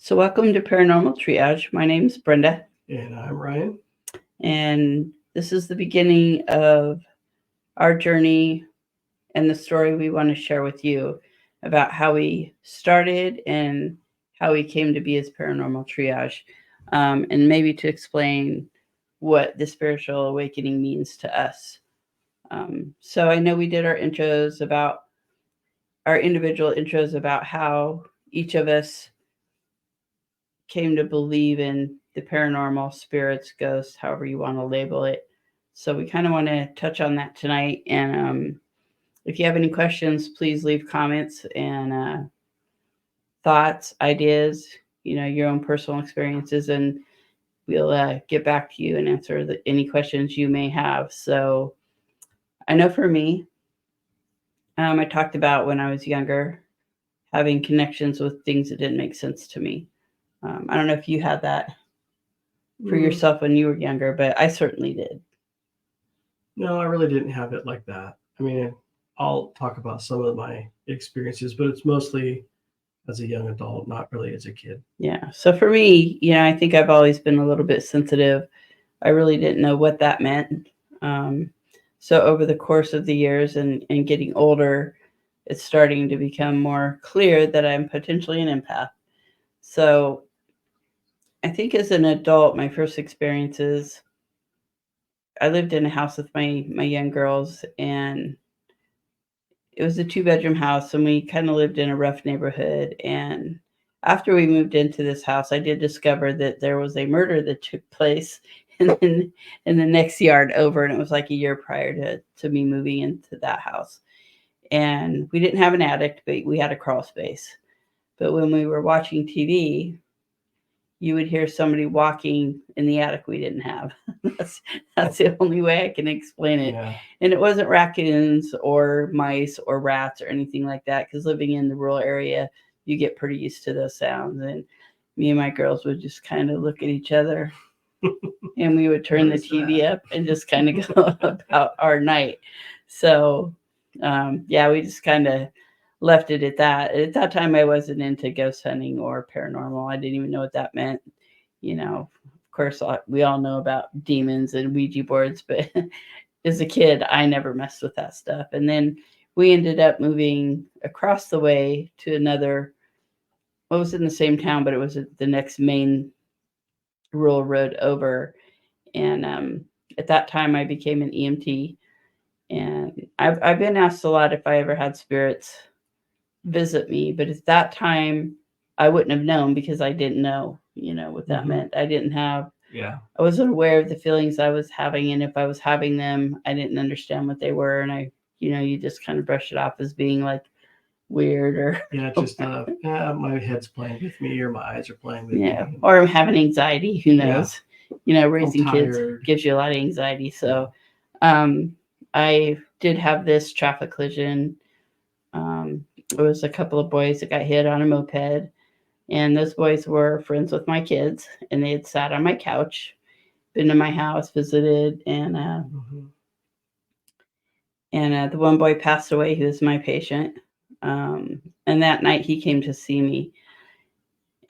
So, welcome to Paranormal Triage. My name's Brenda, And I'm Ryan. and this is the beginning of our journey and the story we want to share with you about how we started and how we came to be as Paranormal Triage, and maybe to explain what the spiritual awakening means to us. So, I know we did our individual intros about how each of us came to believe in the paranormal, spirits, ghosts, however you want to label it. So we kind of want to touch on that tonight. And if you have any questions, please leave comments and thoughts, ideas, your own personal experiences, and we'll get back to you and answer any questions you may have. So I know for me, I talked about when I was younger having connections with things that didn't make sense to me. I don't know if you had that for Mm, yourself when you were younger, but I certainly did. no, I really didn't have it like that. I mean, I'll talk about some of my experiences, but it's mostly as a young adult, not really as a kid. Yeah. So for me, I think I've always been a little bit sensitive. I really didn't know what that meant. Um, so over the course of the years and getting older, it's starting to become more clear that I'm potentially an empath. So I think as an adult, my first experiences, I lived in a house with my young girls, and it was a two-bedroom house, and we kind of lived in a rough neighborhood. And after we moved into this house, I did discover that there was a murder that took place in the next yard over, and it was like a year prior to me moving into that house. And we didn't have an attic, but we had a crawl space. But when we were watching TV, you would hear somebody walking in the attic we didn't have. That's the only way I can explain it. Yeah. And it wasn't raccoons or mice or rats or anything like that, because living in the rural area, you get pretty used to those sounds. And me and my girls would just kind of look at each other, and we would turn What the is TV that? up and just kind of go about our night. So, yeah, we just kind of left it at that. At that time, I wasn't into ghost hunting or paranormal. I didn't even know what that meant. Of course, we all know about demons and Ouija boards, but as a kid, I never messed with that stuff. And then we ended up moving across the way to another, well, it was in the same town, but it was the next main rural road over. And at that time, I became an EMT. And I've been asked a lot if I ever had spirits visit me, but at that time, I wouldn't have known because I didn't know, what that Hmm. meant. I didn't have Yeah. I wasn't aware of the feelings I was having, and if I was having them, I didn't understand what they were, and you just kind of brush it off as being like weird or Yeah. Just, my head's playing with me or my eyes are playing with yeah, me. or I'm having anxiety. Who Yeah. knows? I'm Raising kids tired. gives you a lot of anxiety. Yeah. So, um, I did have this traffic collision. Um, it was a couple of boys that got hit on a moped, and those boys were friends with my kids, and they had sat on my couch, been to my house, visited, Hmm. the one boy passed away. He was my patient, and that night he came to see me,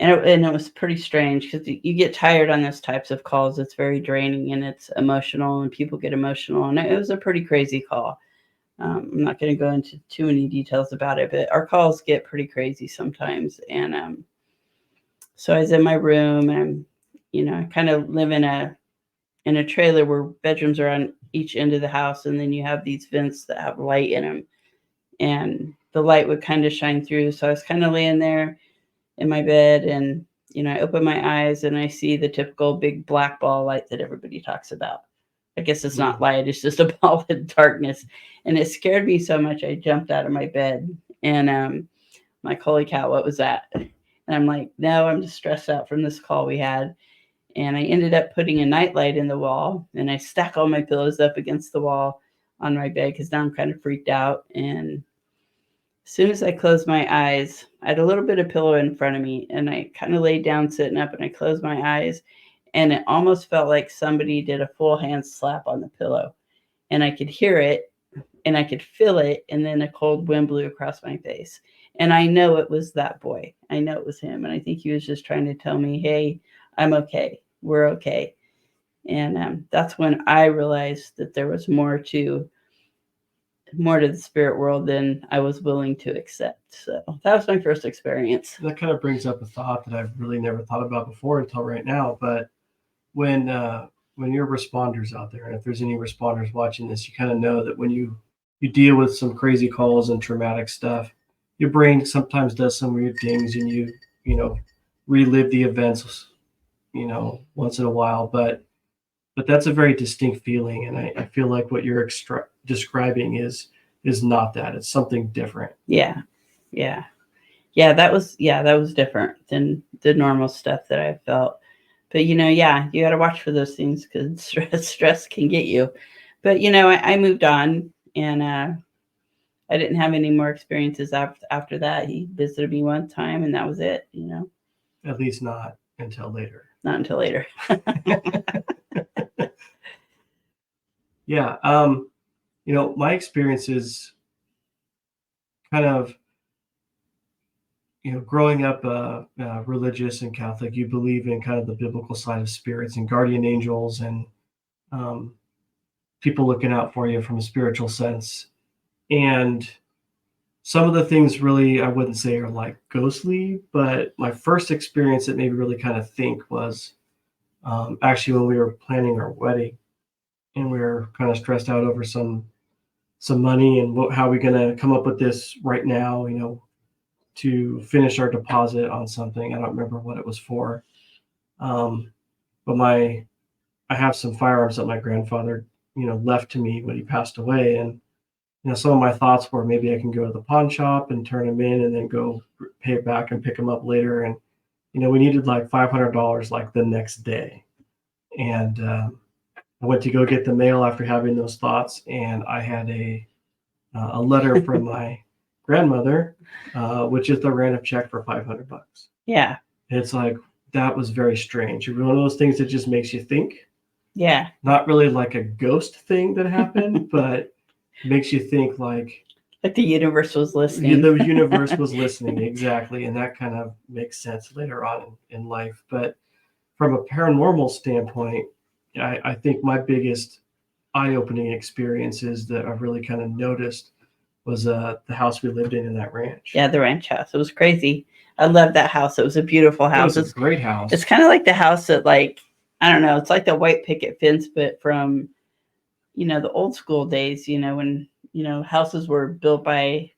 and it was pretty strange because you get tired on those types of calls. It's very draining and it's emotional, and people get emotional, and it was a pretty crazy call. I'm not going to go into too many details about it, but our calls get pretty crazy sometimes. And so I was in my room, and I kind of live in a trailer where bedrooms are on each end of the house, and then you have these vents that have light in them, and the light would kind of shine through. So I was kind of laying there in my bed, and I open my eyes and I see the typical big black ball light that everybody talks about. I guess it's not light, it's just a ball of darkness. And it scared me so much I jumped out of my bed, and I'm like, holy cow, what was that? And I'm like, no, I'm just stressed out from this call we had. And I ended up putting a nightlight in the wall, and I stack all my pillows up against the wall on my bed because now I'm kind of freaked out. And as soon as I closed my eyes, I had a little bit of pillow in front of me, and I kind of laid down sitting up, and I closed my eyes, and it almost felt like somebody did a full hand slap on the pillow. And I could hear it, and I could feel it, and then a cold wind blew across my face. And I know it was that boy. I know it was him. And I think he was just trying to tell me, hey, I'm okay. We're okay. And that's when I realized that there was more to the spirit world than I was willing to accept. So that was my first experience. That kind of brings up a thought that I've really never thought about before until right now. But when you're responders out there, and if there's any responders watching this, you kind of know that when you deal with some crazy calls and traumatic stuff, your brain sometimes does some weird things, and you know relive the events, once in a while. But that's a very distinct feeling, and I feel like what you're describing is not that. It's something different. Yeah. That was different than the normal stuff that I felt. But you got to watch for those things because stress can get you. But I moved on, and I didn't have any more experiences after that. He visited me one time, and that was it. At least not until later. Not until later. Yeah. My experience is kind of, growing up religious and Catholic. You believe in kind of the biblical side of spirits and guardian angels and people looking out for you from a spiritual sense. And some of the things really, I wouldn't say are like ghostly, but my first experience that made me really kind of think was actually when we were planning our wedding, and we were kind of stressed out over some money and how we're going to come up with this right now, to finish our deposit on something. I don't remember what it was for. But I have some firearms that my grandfather, left to me when he passed away. And, some of my thoughts were maybe I can go to the pawn shop and turn them in and then go pay it back and pick them up later. And, we needed like $500 like the next day. And I went to go get the mail after having those thoughts. And I had a letter from my grandmother, which is the random check for $500. Yeah. And it's like, that was very strange. One of those things that just makes you think. Yeah. Not really like a ghost thing that happened, but makes you think like the universe was listening. The universe was listening, exactly. And that kind of makes sense later on in life. But from a paranormal standpoint, I think my biggest eye-opening experiences that I've really kind of noticed was the house we lived in that ranch. Yeah, the ranch house. It was crazy. I loved that house. It was a beautiful house. It was a great house. It's kind of like the house that, like, I don't know, it's like the white picket fence, but from, the old school days, when, houses were built by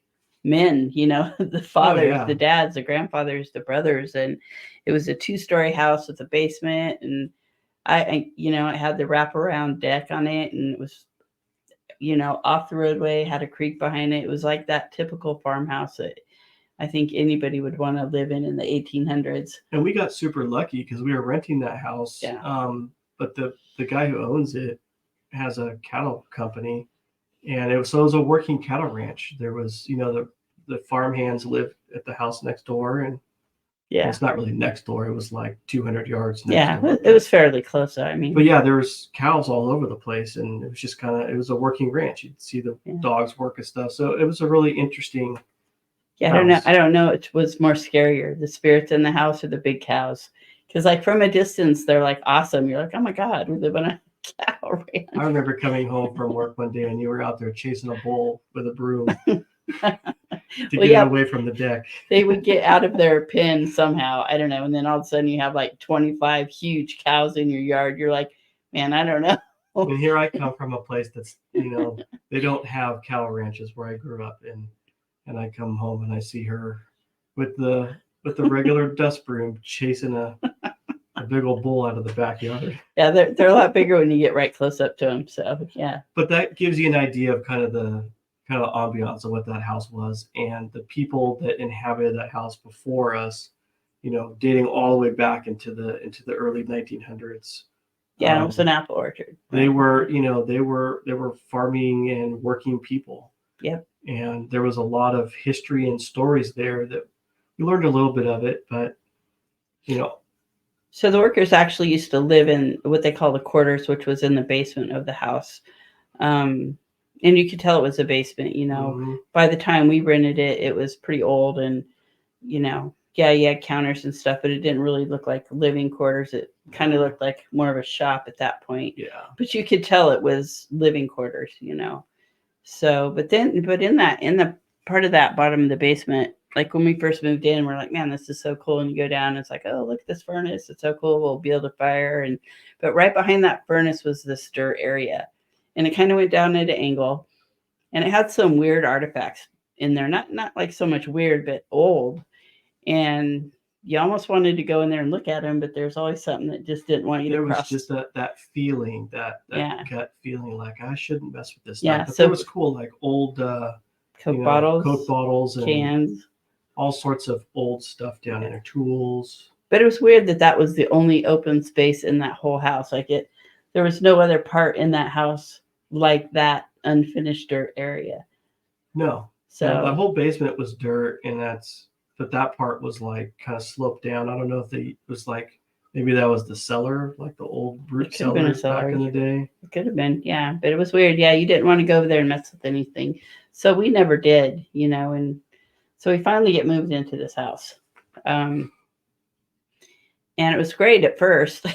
men, the fathers, the dads, the grandfathers, the brothers. And it was a 2-story house with a basement. And it had the wraparound deck on it, and it was, off the roadway, had a creek behind it. It was like that typical farmhouse that I think anybody would want to live in the 1800s. And we got super lucky because we were renting that house. Yeah. But the guy who owns it has a cattle company, and it was a working cattle ranch. There was, the farm hands lived at the house next door, and it's not really next door. It was like 200 yards next door. It was fairly close. But yeah, there was cows all over the place, and it was just it was a working ranch. You'd see the dogs work and stuff. So it was a really interesting. Yeah, I don't know. It was more scarier, the spirits in the house or the big cows. Because like from a distance, they're like awesome. You're like, oh my God, we live on a cow ranch. I remember coming home from work one day and you were out there chasing a bull with a broom to get away from the deck. They would get out of their pen somehow. I don't know. And then all of a sudden you have like 25 huge cows in your yard. You're like, man, I don't know. And here I come from a place that's, they don't have cattle ranches where I grew up in. And I come home and I see her with the regular dust broom chasing a big old bull out of the backyard. Yeah, they're a lot bigger when you get right close up to them. So yeah. But that gives you an idea of kind of the ambiance of what that house was, and the people that inhabited that house before us, dating all the way back into the early 1900s. Yeah, it was an apple orchard. They were, they were farming and working people. Yep. And there was a lot of history and stories there that we learned a little bit of it, but, So the workers actually used to live in what they call the quarters, which was in the basement of the house. And you could tell it was a basement, By the time we rented it, it was pretty old, and yeah, you had counters and stuff, but it didn't really look like living quarters. It kind of looked like more of a shop at that point. Yeah. But you could tell it was living quarters, So, but in the part of that bottom of the basement, like when we first moved in, we're like, man, this is so cool. And you go down, and it's like, oh, look at this furnace. It's so cool. We'll build a fire. But right behind that furnace was this dirt area, and it kind of went down at an angle, and it had some weird artifacts in there. Not like so much weird, but old. And you almost wanted to go in there and look at them, but there's always something that just didn't want you to cross. There was just that feeling, that gut feeling, like I shouldn't mess with this stuff. Yeah, but there was cool, like old Coke bottles, and cans, all sorts of old stuff down in there, tools. But it was weird that was the only open space in that whole house. There was no other part in that house like that unfinished dirt area. No. So the whole basement was dirt, but that part was like kind of sloped down. I don't know if it was like, maybe that was the cellar, like the old root cellar back in the day. It could have been, yeah. But it was weird. Yeah, you didn't want to go over there and mess with anything. So we never did, and so we finally get moved into this house. And it was great at first.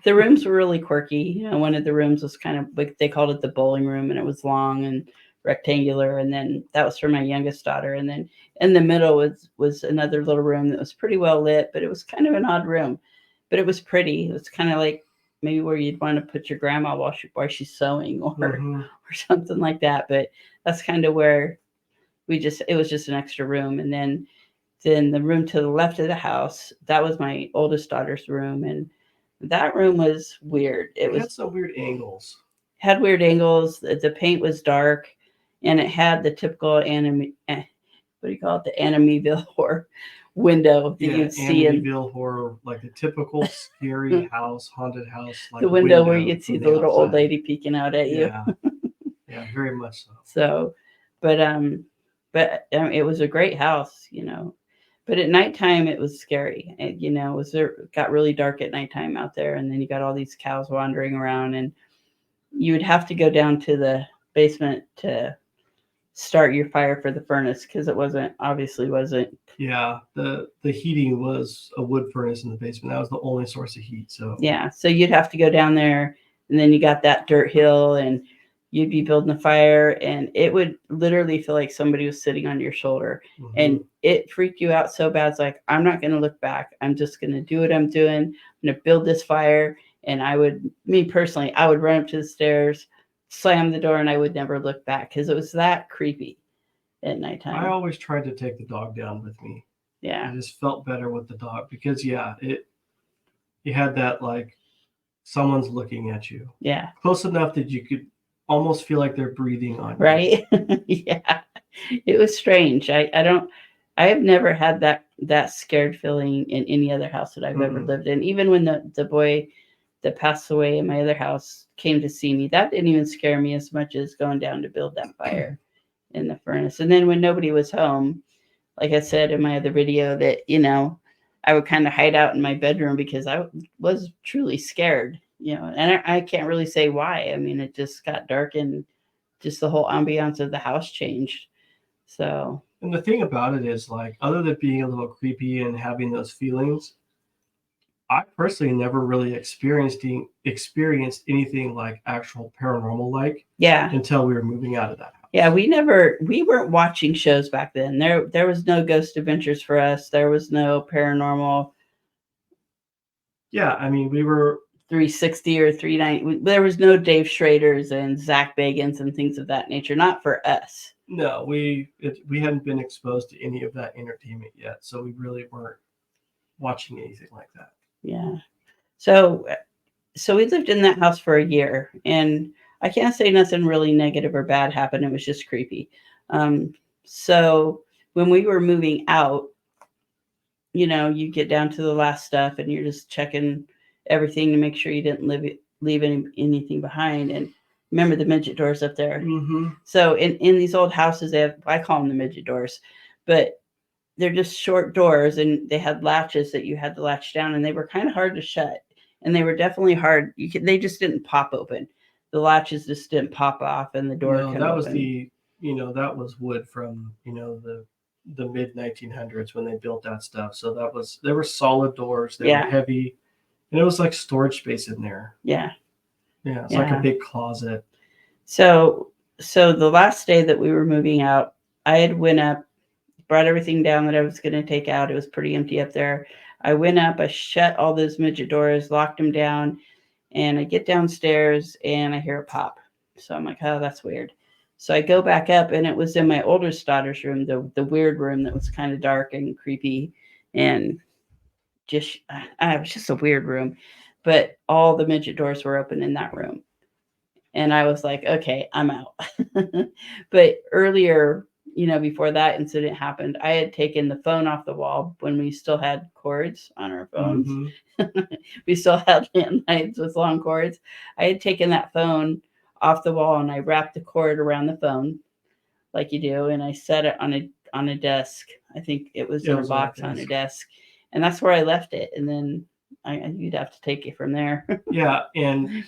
The rooms were really quirky. One of the rooms was kind of like, they called it the bowling room, and it was long and rectangular. And then that was for my youngest daughter. And then in the middle was another little room that was pretty well lit, but it was kind of an odd room, but it was pretty. It was kind of like maybe where you'd want to put your grandma while she's sewing or something like that. But that's kind of where it was just an extra room. And then the room to the left of the house, that was my oldest daughter's room. And that room was weird. It had some weird angles. Had weird angles. The paint was dark, and it had the typical the Amityville horror window that you'd see in Amityville horror, like the typical scary house, haunted house, like the window where you'd see the little outside. Old lady peeking out at you. Yeah, very much so. So, but it was a great house, But at nighttime, it was scary. It got really dark at nighttime out there, and then you got all these cows wandering around, and you would have to go down to the basement to start your fire for the furnace, because it obviously wasn't. Yeah, the heating was a wood furnace in the basement. That was the only source of heat. So yeah, so you'd have to go down there, and then you got that dirt hill, and you'd be building a fire, and it would literally feel like somebody was sitting on your shoulder, and it freaked you out so bad. It's like, I'm not going to look back. I'm just going to do what I'm doing. I'm going to build this fire. And I would run up to the stairs, slam the door, and I would never look back, because it was that creepy at nighttime. I always tried to take the dog down with me. Yeah. I just felt better with the dog, because you had that, like, someone's looking at you. Yeah. Close enough that you could almost feel like they're breathing on you. Right. Yeah. It was strange. I have never had that scared feeling in any other house that I've ever lived in. Even when the boy that passed away in my other house came to see me, that didn't even scare me as much as going down to build that fire in the furnace. And then when nobody was home, like I said in my other video, that, I would kind of hide out in my bedroom, because I was truly scared, and I can't really say why. I mean, it just got dark, and just the whole ambiance of the house changed. So. And the thing about it is, like, other than being a little creepy and having those feelings, I personally never really experienced anything like actual paranormal until we were moving out of that house. Yeah, we weren't watching shows back then. There was no Ghost Adventures for us. There was no paranormal. Yeah, I mean, we were 360 or 390. There was no Dave Schrader's and Zach Bagans and things of that nature. Not for us. No, we hadn't been exposed to any of that entertainment yet, so we really weren't watching anything like that. Yeah. So we lived in that house for a year, and I can't say nothing really negative or bad happened. It was just creepy. So when we were moving out, you get down to the last stuff, and you're just checking everything to make sure you didn't leave anything behind. And remember the midget doors up there? Mm-hmm. So in these old houses, I call them the midget doors, but they're just short doors, and they had latches that you had to latch down, and they were kind of hard to shut, and they were definitely hard. They just didn't pop open. the latches just didn't pop off and the door No, couldn't that was open. that was wood from, the mid 1900s when they built that stuff. So there were solid doors. They were Yeah. heavy, and it was like storage space in there. Yeah. Yeah, it's like a big closet. So the last day that we were moving out, I had went up, brought everything down that I was going to take out. It was pretty empty up there. I went up, I shut all those midget doors, locked them down, and I get downstairs and I hear a pop. So I'm like, oh, that's weird. So I go back up, and it was in my oldest daughter's room, the weird room that was kind of dark and creepy, and just it was just a weird room. But all the midget doors were open in that room. And I was like, okay, I'm out. But earlier, before that incident happened, I had taken the phone off the wall when we still had cords on our phones. Mm-hmm. We still had landlines with long cords. I had taken that phone off the wall and I wrapped the cord around the phone like you do, and I set it on a desk. I think it was in a box on a desk, and that's where I left it. And then you'd have to take it from there. Yeah, and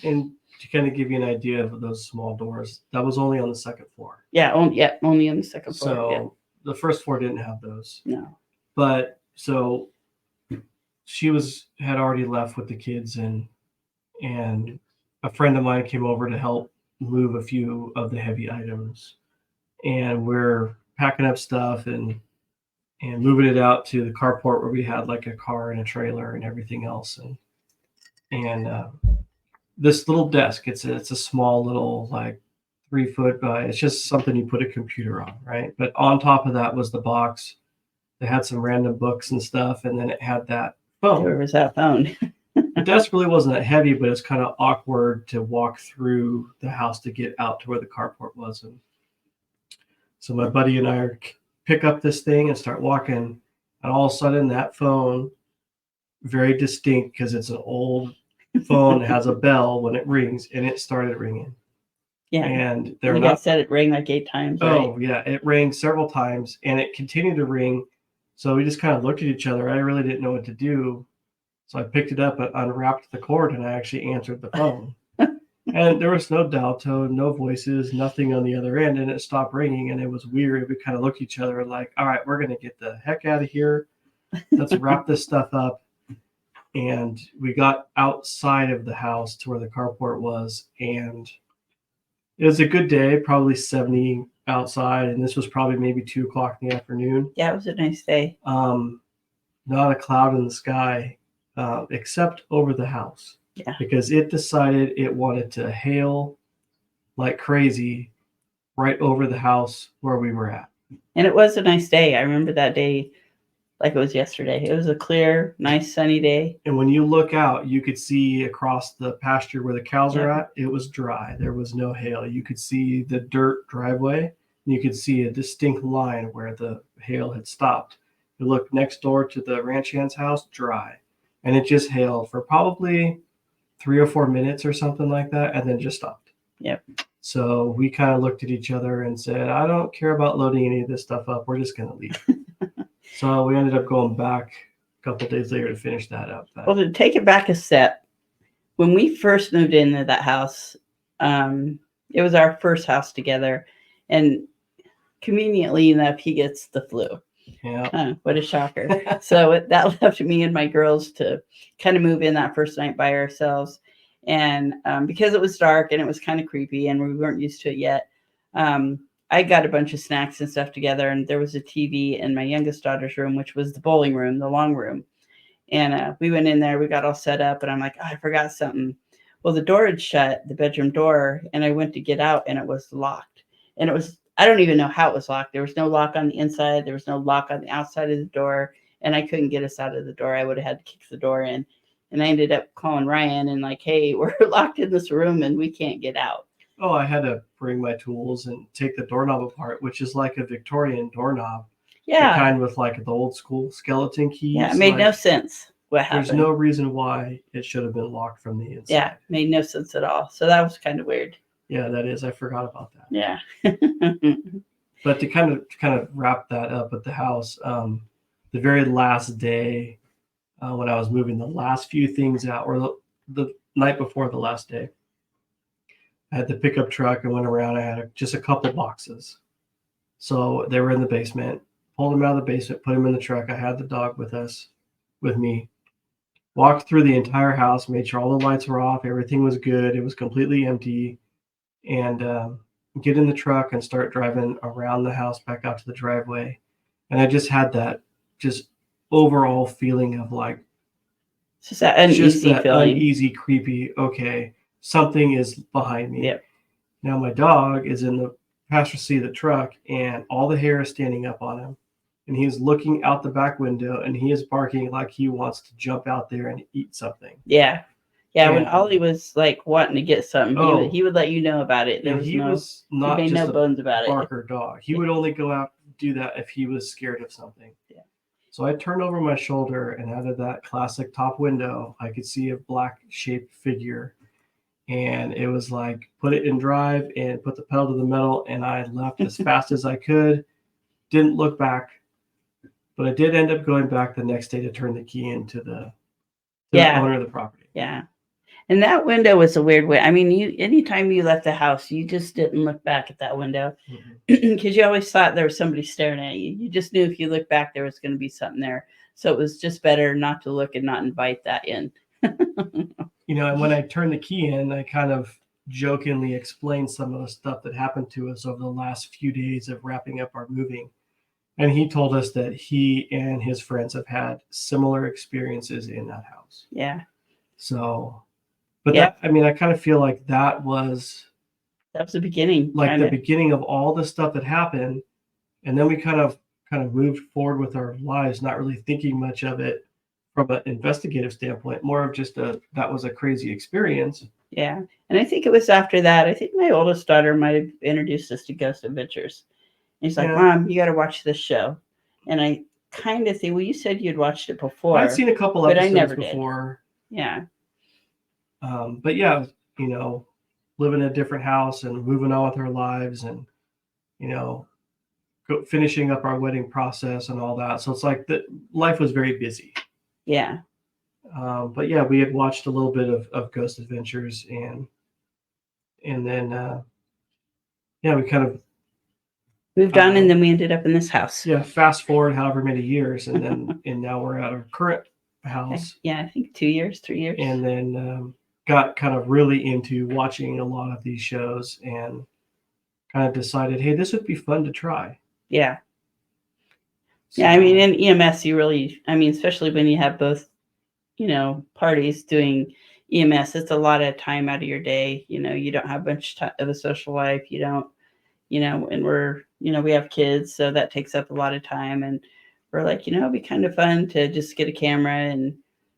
to kind of give you an idea of those small doors, that was only on the second floor. Yeah, only on the second floor. So the first floor didn't have those. No. But so she had already left with the kids, and a friend of mine came over to help move a few of the heavy items, and we're packing up stuff and moving it out to the carport where we had like a car and a trailer and everything else, and this little desk, it's a small little like 3 foot by, it's just something you put a computer on, right? But on top of that was the box that had some random books and stuff, and then it had that phone. Where was that phone? The desk really wasn't that heavy, but it's kind of awkward to walk through the house to get out to where the carport was. And so my buddy and I pick up this thing and start walking, and all of a sudden that phone, very distinct because it's an old phone, has a bell when it rings, and it started ringing. Yeah. And you guys said it rang like 8 times, right? Oh, yeah. It rang several times, and it continued to ring. So we just kind of looked at each other. I really didn't know what to do. So I picked it up and unwrapped the cord, and I actually answered the phone. And there was no dial tone, no voices, nothing on the other end, and it stopped ringing, and it was weird. We kind of looked at each other like, all right, we're going to get the heck out of here. Let's wrap this stuff up. And we got outside of the house to where the carport was, and it was a good day, probably 70 outside, and this was probably maybe 2 o'clock in the afternoon. Yeah, it was a nice day. Not a cloud in the sky, except over the house. Yeah. Because it decided it wanted to hail like crazy right over the house where we were at. And it was a nice day. I remember that day like it was yesterday. It was a clear, nice, sunny day. And when you look out, you could see across the pasture where the cows are at, it was dry. There was no hail. You could see the dirt driveway, and you could see a distinct line where the hail had stopped. You look next door to the ranch hand's house, dry. And it just hailed for probably 3 or 4 minutes or something like that, and then just stopped. Yep. So we kind of looked at each other and said, I don't care about loading any of this stuff up. We're just going to leave. So we ended up going back a couple of days later to finish that up. Well, to take it back a step, when we first moved into that house, it was our first house together, and conveniently enough, he gets the flu. Yeah. What a shocker. So that left me and my girls to kind of move in that first night by ourselves. And because it was dark and it was kind of creepy and we weren't used to it yet, I got a bunch of snacks and stuff together, and there was a TV in my youngest daughter's room, which was the bowling room, the long room. And we went in there, we got all set up, and I'm like, oh, I forgot something. Well, the door had shut, the bedroom door, and I went to get out, and it was locked. And it was, I don't even know how it was locked. There was no lock on the inside. There was no lock on the outside of the door, and I couldn't get us out of the door. I would have had to kick the door in. And I ended up calling Ryan and like, hey, we're locked in this room, and we can't get out. Oh, I had to bring my tools and take the doorknob apart, which is like a Victorian doorknob. Yeah. The kind with like the old school skeleton keys. Yeah, it made no sense what happened. There's no reason why it should have been locked from the inside. Yeah, made no sense at all. So that was kind of weird. Yeah, that is. I forgot about that. Yeah. But to kind of wrap that up at the house, the very last day when I was moving the last few things out, or the night before the last day, I had the pickup truck and went around. I had just a couple boxes. So they were in the basement. Pulled them out of the basement, put them in the truck. I had the dog with me. Walked through the entire house, made sure all the lights were off. Everything was good. It was completely empty. And get in the truck and start driving around the house back out to the driveway. And I just had that just overall feeling of like, It's just that uneasy feeling. Uneasy, creepy. Okay, something is behind me. Yep. Now my dog is in the passenger seat of the truck, and all the hair is standing up on him, and he's looking out the back window, and he is barking like he wants to jump out there and eat something. Yeah. Yeah, when Ollie was like wanting to get something, he would let you know about it. There was not just no bones about a barker dog. He would only go out and do that if he was scared of something. Yeah. So I turned over my shoulder, and out of that classic top window, I could see a black shaped figure. And it was like, put it in drive and put the pedal to the metal, and I left as fast as I could. Didn't look back, but I did end up going back the next day to turn the key into the owner of the property. Yeah. And that window was a weird way. I mean, anytime you left the house, you just didn't look back at that window because you always thought there was somebody staring at you. You just knew if you looked back, there was going to be something there. So it was just better not to look and not invite that in. And when I turned the key in, I kind of jokingly explained some of the stuff that happened to us over the last few days of wrapping up our moving. And he told us that he and his friends have had similar experiences in that house. Yeah. So, but I kind of feel like that was the beginning. Like the beginning of all the stuff that happened. And then we kind of moved forward with our lives, not really thinking much of it from an investigative standpoint, more of just that was a crazy experience. Yeah. And I think it was after that, I think my oldest daughter might have introduced us to Ghost Adventures. And he's like, Mom, you got to watch this show. And I kind of think, well, you said you'd watched it before. I'd seen a couple episodes but I never before. Did. Yeah. But yeah, living in a different house and moving on with our lives and, finishing up our wedding process and all that. So it's like life was very busy. Yeah. But yeah, we had watched a little bit of Ghost Adventures and then, we kind of moved on and then we ended up in this house. Yeah. Fast forward however many years. And then, and now we're at our current house. Yeah. I think 2 years, 3 years. And then, got kind of really into watching a lot of these shows and kind of decided, hey, this would be fun to try. Yeah. So, yeah. I mean, in EMS, especially when you have both, parties doing EMS, it's a lot of time out of your day. You don't have much of a social life. You don't, and we're, we have kids, so that takes up a lot of time. And we're like, it'd be kind of fun to just get a camera and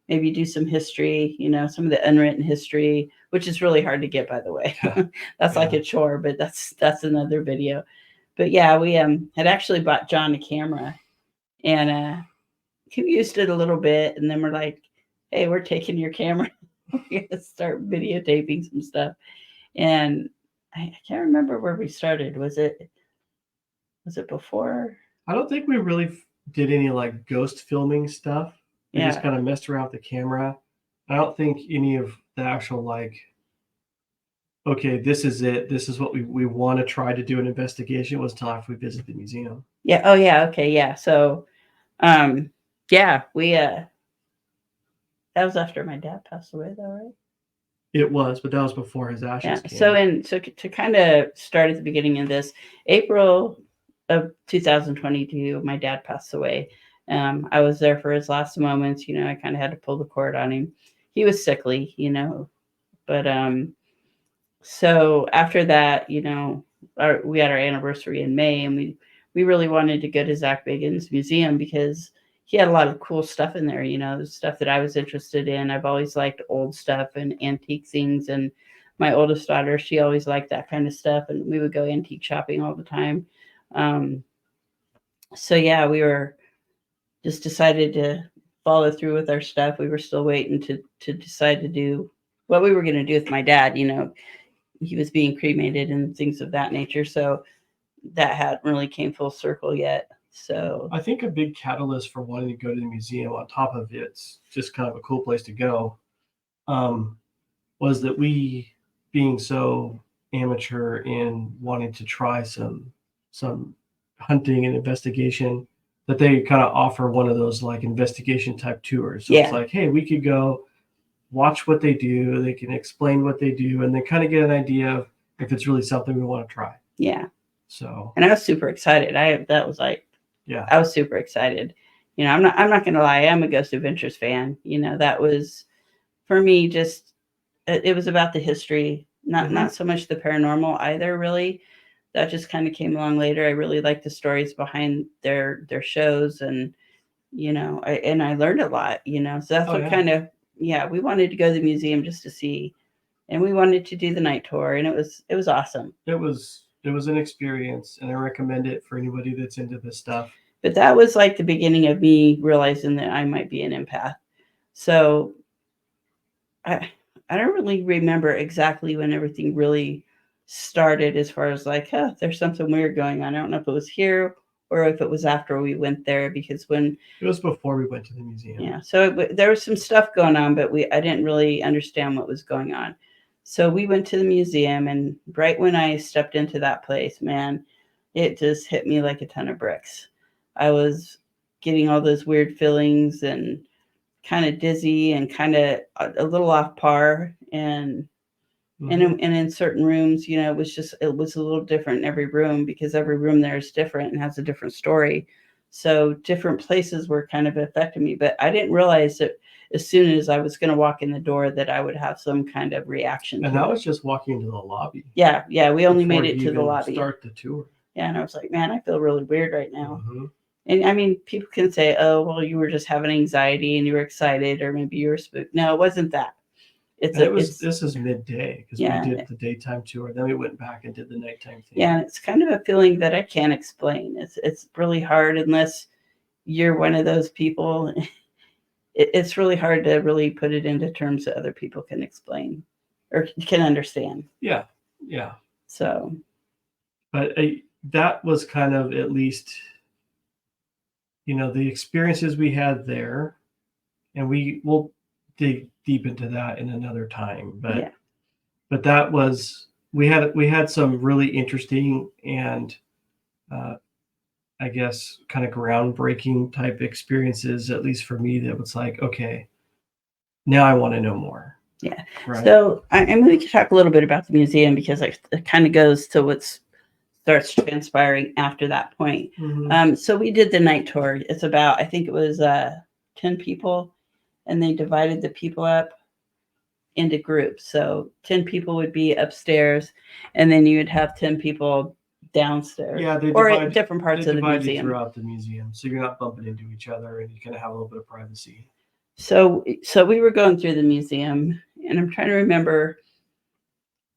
maybe do some history, some of the unwritten history, which is really hard to get, by the way. That's like a chore, but that's another video. But yeah, we had actually bought John a camera and he used it a little bit. And then we're like, hey, we're taking your camera. We're going to start videotaping some stuff. And I can't remember where we started. Was it before? I don't think we really did any like ghost filming stuff. We just kind of messed around with the camera. I don't think any of the actual like, okay, this is it. This is what we want to try to do an investigation was until after we visit the museum. Yeah. Oh yeah. Okay. Yeah. So, we, that was after my dad passed away though, right? It was, but that was before his ashes came. So to kind of start at the beginning of this, April of 2022, my dad passed away. I was there for his last moments. I kind of had to pull the cord on him. He was sickly, but so after that, we had our anniversary in May, and we really wanted to go to Zach Bagans' museum because he had a lot of cool stuff in there, the stuff that I was interested in. I've always liked old stuff and antique things, and my oldest daughter, she always liked that kind of stuff, and we would go antique shopping all the time. So yeah, we were just decided to follow through with our stuff. We were still waiting to decide to do what we were going to do with my dad. He was being cremated and things of that nature. So that hadn't really came full circle yet. So I think a big catalyst for wanting to go to the museum, on top of it's just kind of a cool place to go, was that we, being so amateur in wanting to try some hunting and investigation, that they kind of offer one of those like investigation type tours. So it's like, hey, we could go watch what they do. They can explain what they do, and then kind of get an idea of if it's really something we want to try. Yeah. So. And I was super excited. That was like, yeah, I was super excited. You know, I'm not going to lie. I'm a Ghost Adventures fan. You know, that was for me. Just it was about the history, not so much the paranormal either. Really, that just kind of came along later. I really liked the stories behind their shows, and you know, I learned a lot. You know, so that's what kind of we wanted to go to the museum just to see, and we wanted to do the night tour, and it was awesome. It was an experience, and I recommend it for anybody that's into this stuff. But that was like the beginning of me realizing that I might be an empath. So I don't really remember exactly when everything really started, as far as like, there's something weird going on. I don't know if it was here or if it was after we went there, because when it was before we went to the museum. Yeah, so there was some stuff going on, but I didn't really understand what was going on. So we went to the museum, and right when I stepped into that place, man, it just hit me like a ton of bricks. I was getting all those weird feelings and kind of dizzy and kind of a little off par. And in certain rooms, you know, it was a little different in every room, because every room there is different and has a different story. So different places were kind of affecting me, but I didn't realize that as soon as I was going to walk in the door that I would have some kind of reaction. And that was just walking into the lobby. Yeah, we only made it to the lobby. Start the tour. Yeah, and I was like, man, I feel really weird right now. And I mean, people can say, oh, well, you were just having anxiety and you were excited, or maybe you were spooked. No, it wasn't that. This is midday, because we did the daytime tour, then we went back and did the nighttime thing. Yeah, and it's kind of a feeling that I can't explain. It's really hard unless you're one of those people. It's really hard to really put it into terms that other people can explain or can understand. Yeah. So, but that was kind of, at least, you know, the experiences we had there, and we will dig deep into that in another time. But that was, we had some really interesting and I guess kind of groundbreaking type experiences, at least for me, that was like, okay, now I want to know more. Yeah. Right. So I'm going to talk a little bit about the museum, because it kind of goes to what starts transpiring after that point. So we did the night tour. It's about, I think it was 10 people, and they divided the people up into groups. So 10 people would be upstairs, and then you would have 10 people downstairs. Yeah, or at different parts of the museum. Throughout the museum, so you're not bumping into each other, and you kind of have a little bit of privacy. So we were going through the museum, and I'm trying to remember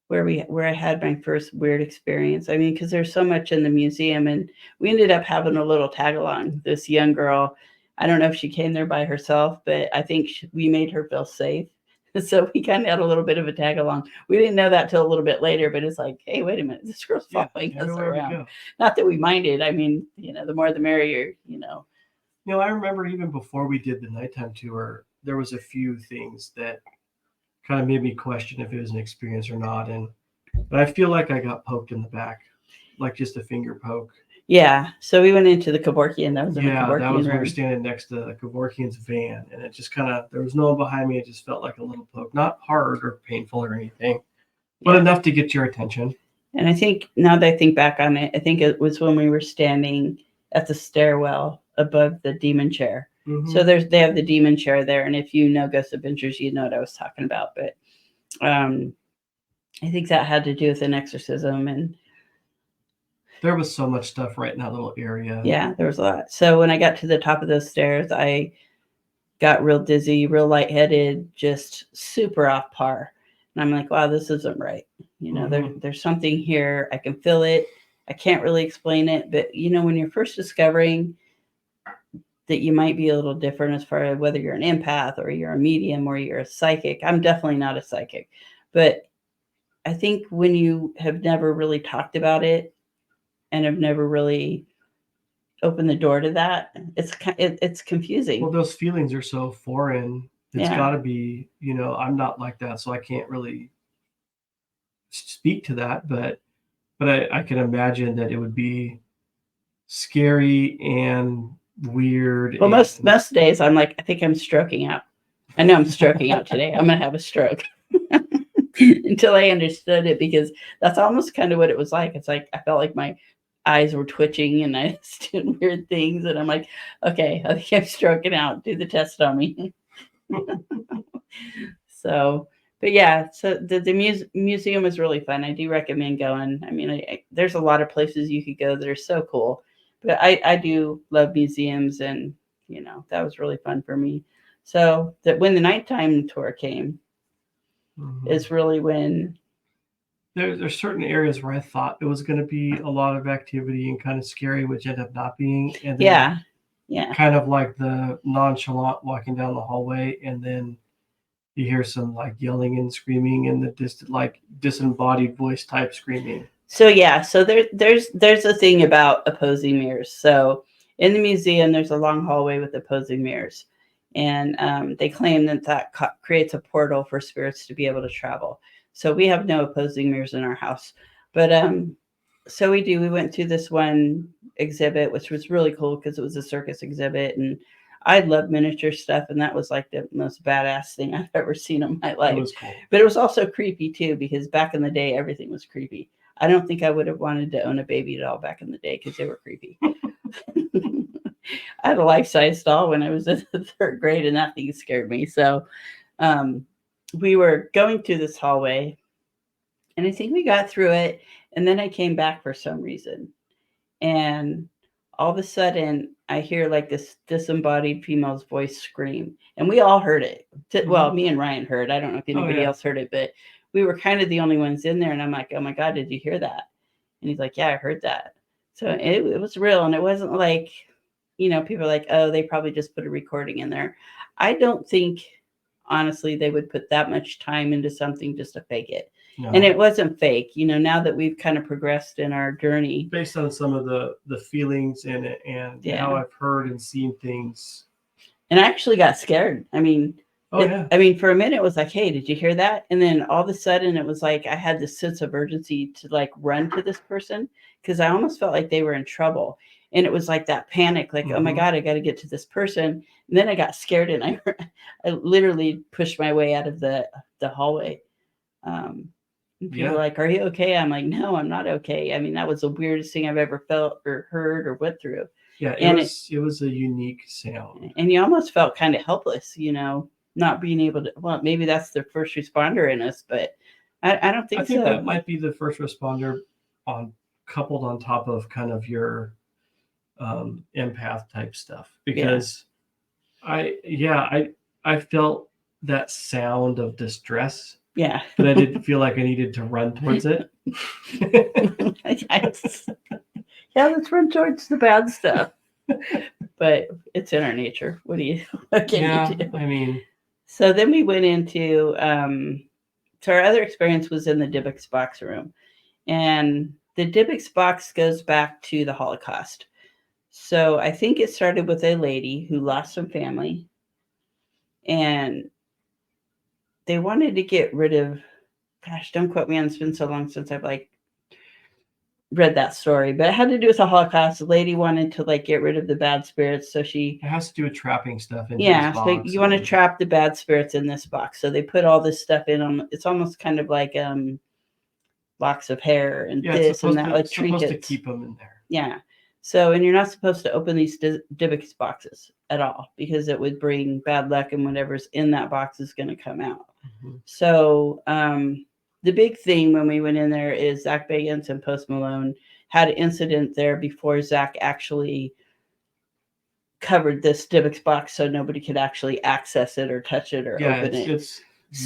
where I had my first weird experience. I mean, because there's so much in the museum, and we ended up having a little tag along. This young girl, I don't know if she came there by herself, but I think we made her feel safe. So we kind of had a little bit of a tag along. We didn't know that till a little bit later, but it's like, hey, wait a minute, this girl's following us around. Not that we minded. I mean, you know, the more the merrier, you know. You know, I remember even before we did the nighttime tour, there was a few things that kind of made me question if it was an experience or not. But I feel like I got poked in the back, like just a finger poke. Yeah. So we went into the Kevorkian. That was in the Kevorkian that was room. We were standing next to the Kevorkian's van, and it just kind of, there was no one behind me. It just felt like a little poke, not hard or painful or anything, but enough to get your attention. And I think, now that I think back on it, I think it was when we were standing at the stairwell above the demon chair. So they have the demon chair there, and if you know Ghost Adventures, you know what I was talking about. But I think that had to do with an exorcism, and there was so much stuff right in that little area. Yeah, there was a lot. So when I got to the top of those stairs, I got real dizzy, real lightheaded, just super off par. And I'm like, wow, this isn't right. You know, there's something here. I can feel it. I can't really explain it. But, you know, when you're first discovering that you might be a little different, as far as whether you're an empath or you're a medium or you're a psychic. I'm definitely not a psychic. But I think when you have never really talked about it and have never really opened the door to that, it's confusing. Well, those feelings are so foreign. It's got to be, you know, I'm not like that, so I can't really speak to that, but I can imagine that it would be scary and weird. Well, And most days I'm like, I think I'm stroking out. I know I'm stroking out today. I'm gonna have a stroke. Until I understood it, because that's almost kind of what it was like. It's like I felt like my eyes were twitching and I was doing weird things, and I'm like, okay, I think I'm stroking out. Do the test on me. So, but yeah, so the museum was really fun. I do recommend going. I mean, there's a lot of places you could go that are so cool, but I do love museums, and that was really fun for me. So that when the nighttime tour came, is really when there's certain areas where I thought it was going to be a lot of activity and kind of scary, which ended up not being. And then yeah, kind of like the nonchalant walking down the hallway, and then you hear some like yelling and screaming and the disembodied voice type screaming. So yeah, so there's a thing about opposing mirrors. So in the museum, there's a long hallway with opposing mirrors, and they claim that creates a portal for spirits to be able to travel. So we have no opposing mirrors in our house, but so we do. We went to this one exhibit, which was really cool because it was a circus exhibit, and I love miniature stuff, and that was like the most badass thing I've ever seen in my life. It was cool. But it was also creepy too, because back in the day, everything was creepy. I don't think I would have wanted to own a baby doll back in the day because they were creepy. I had a life-size doll when I was in the third grade, and that thing scared me. So we were going through this hallway, and I think we got through it, and then I came back for some reason. And all of a sudden, I hear like this disembodied female's voice scream, and we all heard it. Well, me and Ryan heard. I don't know if anybody else heard it, but we were kind of the only ones in there. And I'm like, oh my God, did you hear that? And he's like, yeah, I heard that. So it was real. And it wasn't like, people are like, oh, they probably just put a recording in there. I don't think, honestly, they would put that much time into something just to fake it. No. And it wasn't fake. Now that we've kind of progressed in our journey. Based on some of the feelings in it and how I've heard and seen things. And I actually got scared. I mean, for a minute it was like, hey, did you hear that? And then all of a sudden it was like I had this sense of urgency to like run to this person, because I almost felt like they were in trouble. And it was like that panic, like, oh my God, I got to get to this person. And then I got scared, and I literally pushed my way out of the hallway. People are like, are you okay? I'm like, no, I'm not okay. I mean, that was the weirdest thing I've ever felt or heard or went through. Yeah, it was a unique sound. And you almost felt kind of helpless, not being able to, well, maybe that's the first responder in us, but I don't think so. I think that might be the first responder coupled on top of kind of your empath type stuff, because I felt that sound of distress. Yeah. But I didn't feel like I needed to run towards it. Yeah, let's run towards the bad stuff. But it's in our nature. What can you do? I mean. So then we went into, so our other experience was in the Dybbuk's box room. And the Dybbuk's box goes back to the Holocaust. So I think it started with a lady who lost some family. And they wanted to get rid of, gosh, don't quote me on, it's been so long since I've read that story, but it had to do with the Holocaust. The lady wanted to get rid of the bad spirits, so it has to do with trapping stuff in this box. So you want to trap the bad spirits in this box. So they put all this stuff in them. It's almost kind of like locks of hair and this and that, like trinkets. Supposed to keep them in there. Yeah. So, and you're not supposed to open these Dybbuk's boxes at all, because it would bring bad luck, and whatever's in that box is going to come out. Mm-hmm. So the big thing when we went in there is Zach Bagans and Post Malone had an incident there before Zach actually covered this Dybbuk's box so nobody could actually access it or touch it or open it. It's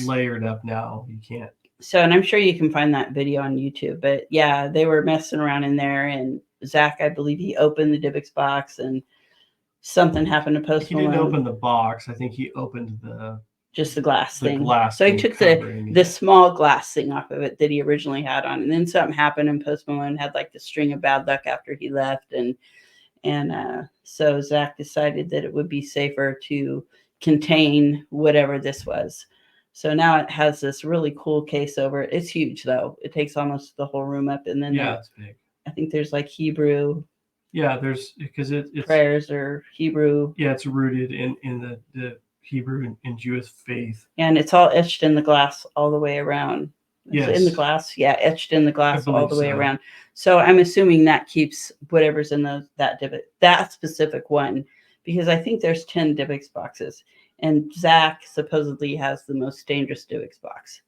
layered up now. You can't. So, and I'm sure you can find that video on YouTube, but yeah, they were messing around in there, and Zach, I believe he opened the Dybbuk's box, and something happened to Post Malone. He didn't open the box. I think he opened just the glass thing. So he took the small glass thing off of it that he originally had on, and then something happened, and Post Malone had the string of bad luck after he left, and so Zach decided that it would be safer to contain whatever this was. So now it has this really cool case over it. It's huge though. It takes almost the whole room up. And then it's big. I think there's like Hebrew There's because it's prayers or Hebrew. It's rooted in the Hebrew and Jewish faith. And it's all etched in the glass all the way around. It's in the glass. Yeah, etched in the glass all the way around. So I'm assuming that keeps whatever's in that specific one, because I think there's 10 Dybbuk's boxes. And Zach supposedly has the most dangerous Dybbuk's box.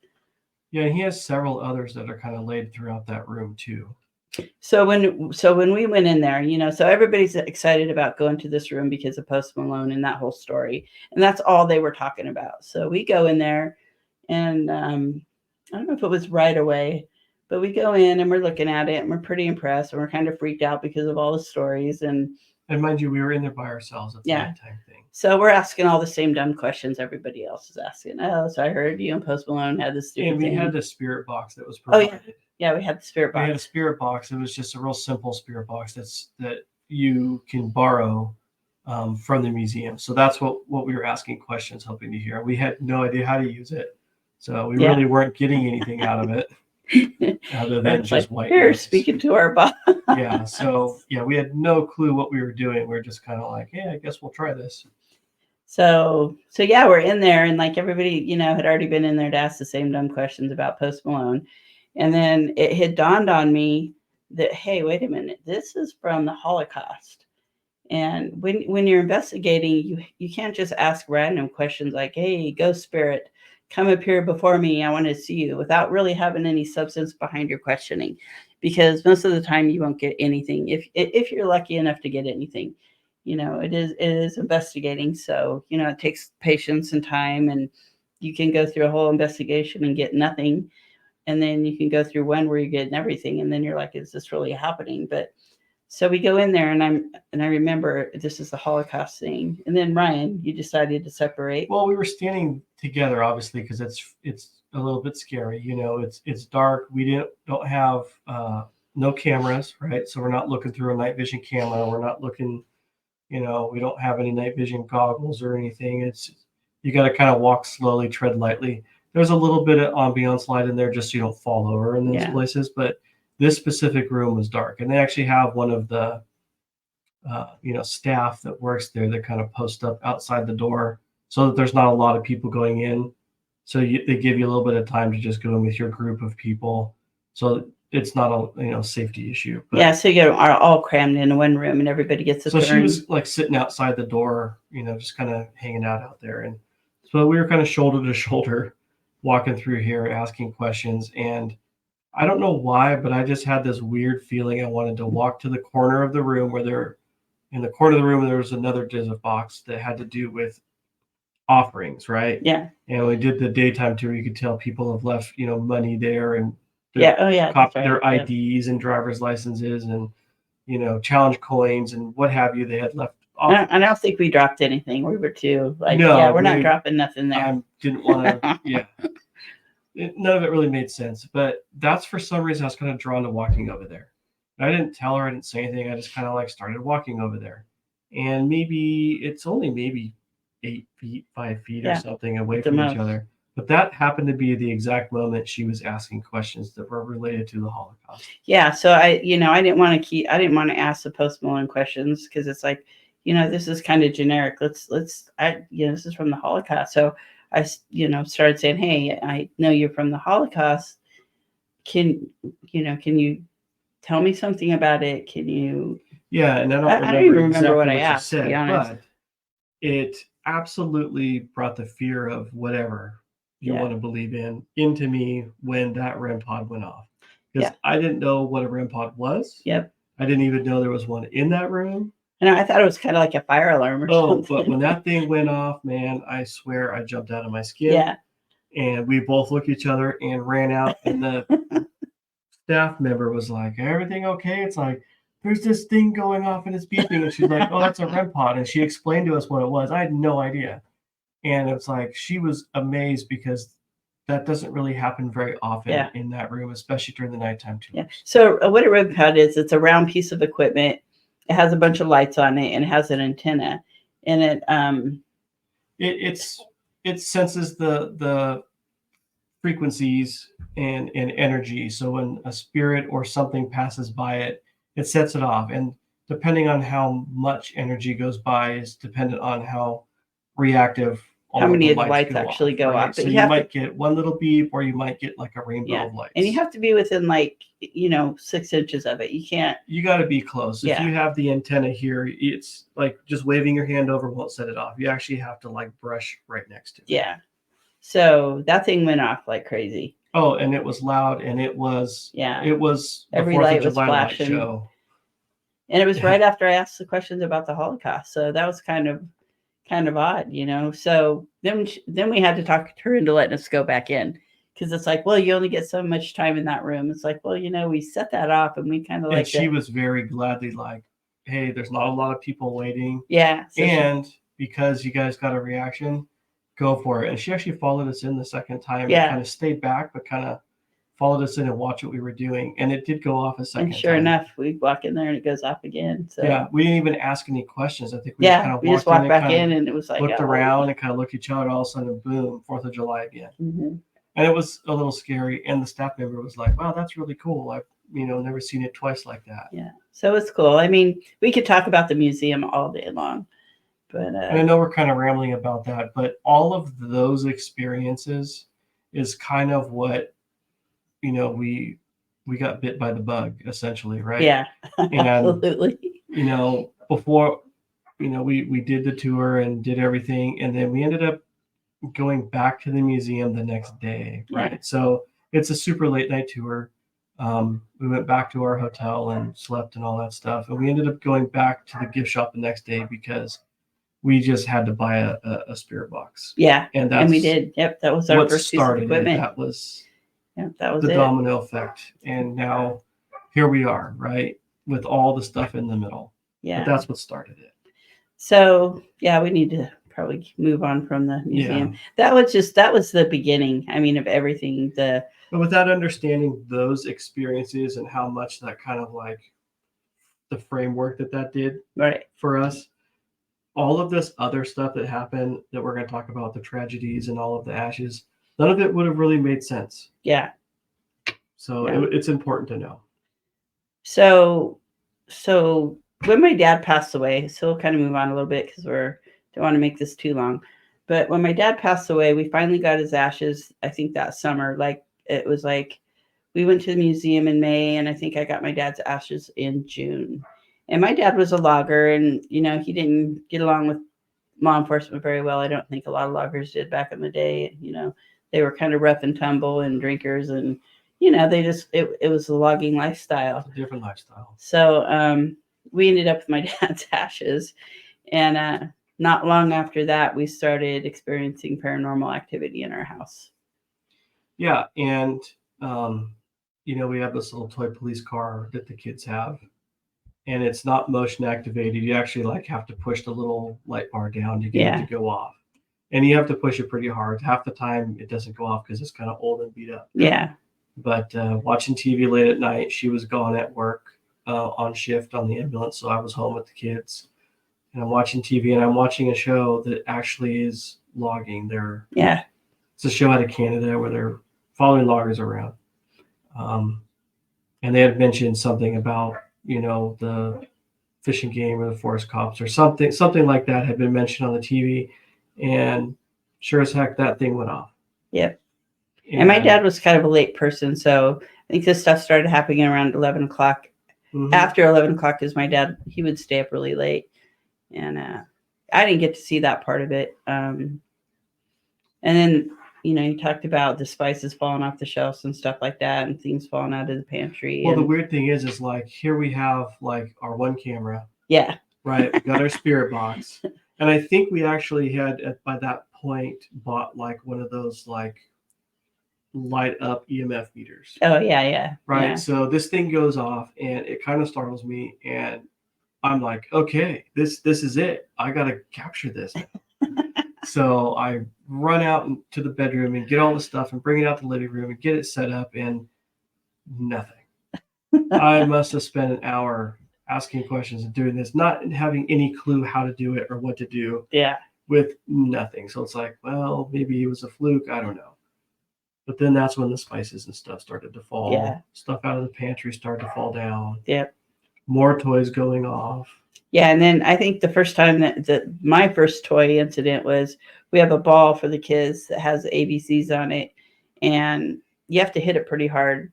Yeah, and he has several others that are kind of laid throughout that room too. So when we went in there, so everybody's excited about going to this room because of Post Malone and that whole story. And that's all they were talking about. So we go in there and I don't know if it was right away, but we go in and we're looking at it and we're pretty impressed and we're kind of freaked out because of all the stories. And mind you, we were in there by ourselves at the nighttime thing. So we're asking all the same dumb questions everybody else is asking. Oh, so I heard you and Post Malone had this stupid thing. And we had the spirit box that was provided. Oh, yeah, we had the spirit box. We had a spirit box. It was just a real simple spirit box that you can borrow from the museum. So that's what we were asking questions, hoping to hear. We had no idea how to use it. So we really weren't getting anything out of it. Other than just white noise. Speaking to our boss. So we had no clue what we were doing. We're just kind of like, hey, I guess we'll try this. So we're in there, and like everybody, had already been in there to ask the same dumb questions about Post Malone. And then it had dawned on me that, hey, wait a minute, this is from the Holocaust. And when you're investigating, you can't just ask random questions like, hey, ghost spirit, come up here before me, I want to see you, without really having any substance behind your questioning, because most of the time you won't get anything. If you're lucky enough to get anything, it is investigating. So, it takes patience and time, and you can go through a whole investigation and get nothing. And then you can go through one where you're getting everything. And then you're like, is this really happening? But so we go in there, and I remember this is the Holocaust thing. And then Ryan, you decided to separate. Well, we were standing together, obviously, because it's a little bit scary. It's dark. We don't have no cameras, right? So we're not looking through a night vision camera. We're not looking, we don't have any night vision goggles or anything. You got to kind of walk slowly, tread lightly. There's a little bit of ambiance light in there just so you don't fall over in those places. But this specific room was dark. And they actually have one of the, staff that works there that kind of post up outside the door so that there's not a lot of people going in. So they give you a little bit of time to just go in with your group of people. So it's not a safety issue. But, so you are all crammed in one room and everybody gets a turn. So she was like sitting outside the door, just kind of hanging out there. And so we were kind of shoulder to shoulder walking through here, asking questions. And I don't know why, but I just had this weird feeling I wanted to walk to the corner of the room there was another Dybbuk box that had to do with offerings, right? Yeah. And we did the daytime tour. You could tell people have left, money there and their IDs and driver's licenses and, challenge coins and what have you. They had left. I don't think we dropped anything. We were too like, we're not dropping nothing there. I didn't want to, none of it really made sense. But that's for some reason I was kind of drawn to walking over there. I didn't tell her, I didn't say anything. I just kind of like started walking over there. And it's only 8 feet, 5 feet or something away from each other. But that happened to be the exact moment she was asking questions that were related to the Holocaust. Yeah. So I didn't want to ask the Post Malone questions because it's like, this is kind of generic. This is from the Holocaust. So I, started saying, hey, I know you're from the Holocaust. Can you tell me something about it? Can you? Yeah. And I don't even remember what I asked, to be honest. But it absolutely brought the fear of whatever you want to believe in into me when that REM pod went off. Because I didn't know what a REM pod was. Yep. I didn't even know there was one in that room. And I thought it was kind of like a fire alarm or something. But when that thing went off, man, I swear I jumped out of my skin. Yeah. And we both looked at each other and ran out. And the staff member was like, everything okay? It's like, there's this thing going off and it's beeping. And she's like, oh, that's a REM pod. And she explained to us what it was. I had no idea. And it's like, she was amazed because that doesn't really happen very often in that room, especially during the nighttime tours. Yeah. So what a REM pod is, it's a round piece of equipment. It has a bunch of lights on it and it has an antenna. And it senses the frequencies and energy. So when a spirit or something passes by it, it sets it off. And depending on how much energy goes by is dependent on how reactive all How of many the of the lights go actually off, go right? off? But So you you have might to, get one little beep, or you might get like a rainbow yeah, of lights. and you have to be within like 6 inches of it. You can't. You got to be close. If Yeah. you have the antenna here, it's like just waving your hand over won't set it off. You actually have to like brush right next to it. Yeah. So that thing went off like crazy. Oh, and it was loud, and it was the Every 4th light of was July light flashing. show. And it was right after I asked the questions about the Holocaust. So that was kind of odd, So then we had to talk her into letting us go back in, because it's like, well, you only get so much time in that room. It's like, well, we set that off, and we kind of like. And she was very gladly like, hey, there's not a lot of people waiting. Yeah. So and because you guys got a reaction, go for it. And she actually followed us in the second time. Yeah. And kind of stayed back, but kind of followed us in and watched what we were doing. And it did go off a second time. And sure enough, we walk in there and it goes off again. So yeah, we didn't even ask any questions. I think we just kind of just walked back in, and it was like, looked around and kind of looked at each other, and all of a sudden, boom, 4th of July again. Mm-hmm. And it was a little scary. And the staff member was like, wow, that's really cool. I've never seen it twice like that. Yeah. So it's cool. I mean, we could talk about the museum all day long, but and I know we're kind of rambling about that, but all of those experiences is kind of what, we got bit by the bug, essentially, right? Yeah, and, absolutely. Before, we did the tour and did everything, and then we ended up going back to the museum the next day, right? Yeah. So it's a super late night tour. We went back to our hotel and slept and all that stuff, and we ended up going back to the gift shop the next day because we just had to buy a spirit box. Yeah, and we did. Yep, that was our first piece of equipment. That was that was the it. domino effect, and now here we are, right, with all the stuff in the middle. Yeah, but that's what started it. So yeah, we need to probably move on from the museum. Yeah. That was the beginning. I mean, of everything. But without understanding those experiences and how much that kind of like the framework that did right for us, all of this other stuff that happened that we're going to talk about, the tragedies and all of the ashes, none of it would have really made sense. Yeah. So it's important to know. So when my dad passed away, so we'll kind of move on a little bit because don't want to make this too long. But when my dad passed away, we finally got his ashes, I think that summer. Like, it was like we went to the museum in May, and I think I got my dad's ashes in June. And my dad was a logger, and, he didn't get along with law enforcement very well. I don't think a lot of loggers did back in the day. They were kind of rough and tumble and drinkers, and, they just, it was a logging lifestyle. It's a different lifestyle. So we ended up with my dad's ashes. And not long after that, we started experiencing paranormal activity in our house. Yeah. And, we have this little toy police car that the kids have. And it's not motion activated. You actually like have to push the little light bar down to get it to go off. And you have to push it pretty hard. Half the time it doesn't go off because it's kind of old and beat up. Yeah. But watching TV late at night, she was gone at work on shift on the ambulance. So I was home with the kids. And I'm watching TV, and I'm watching a show that actually is logging. It's a show out of Canada where they're following loggers around. And they had mentioned something about, the Fish and Game or the Forest Cops or something like that had been mentioned on the TV. And sure as heck, that thing went off. Yep. And my dad was kind of a late person. So I think this stuff started happening around 11 o'clock. Mm-hmm. After 11 o'clock, because my dad, he would stay up really late. And I didn't get to see that part of it. And then, you talked about the spices falling off the shelves and stuff like that, and things falling out of the pantry. Well, the weird thing is like, here we have like our one camera. Yeah. Right. We got our spirit box. And I think we actually had, by that point, bought like one of those like light up EMF meters. Oh, yeah. Right. Yeah. So this thing goes off, and it kind of startles me, and I'm like, okay, this is it. I got to capture this. So I run out to the bedroom and get all the stuff and bring it out to the living room and get it set up, and nothing. I must have spent an hour asking questions and doing this, not having any clue how to do it or what to do. Yeah. With nothing. So it's like, well, maybe it was a fluke. I don't know. But then that's when the spices and stuff started to fall. Yeah. Stuff out of the pantry started to fall down. Yep. More toys going off. Yeah, and then I think the first time that my first toy incident was, we have a ball for the kids that has ABCs on it, and you have to hit it pretty hard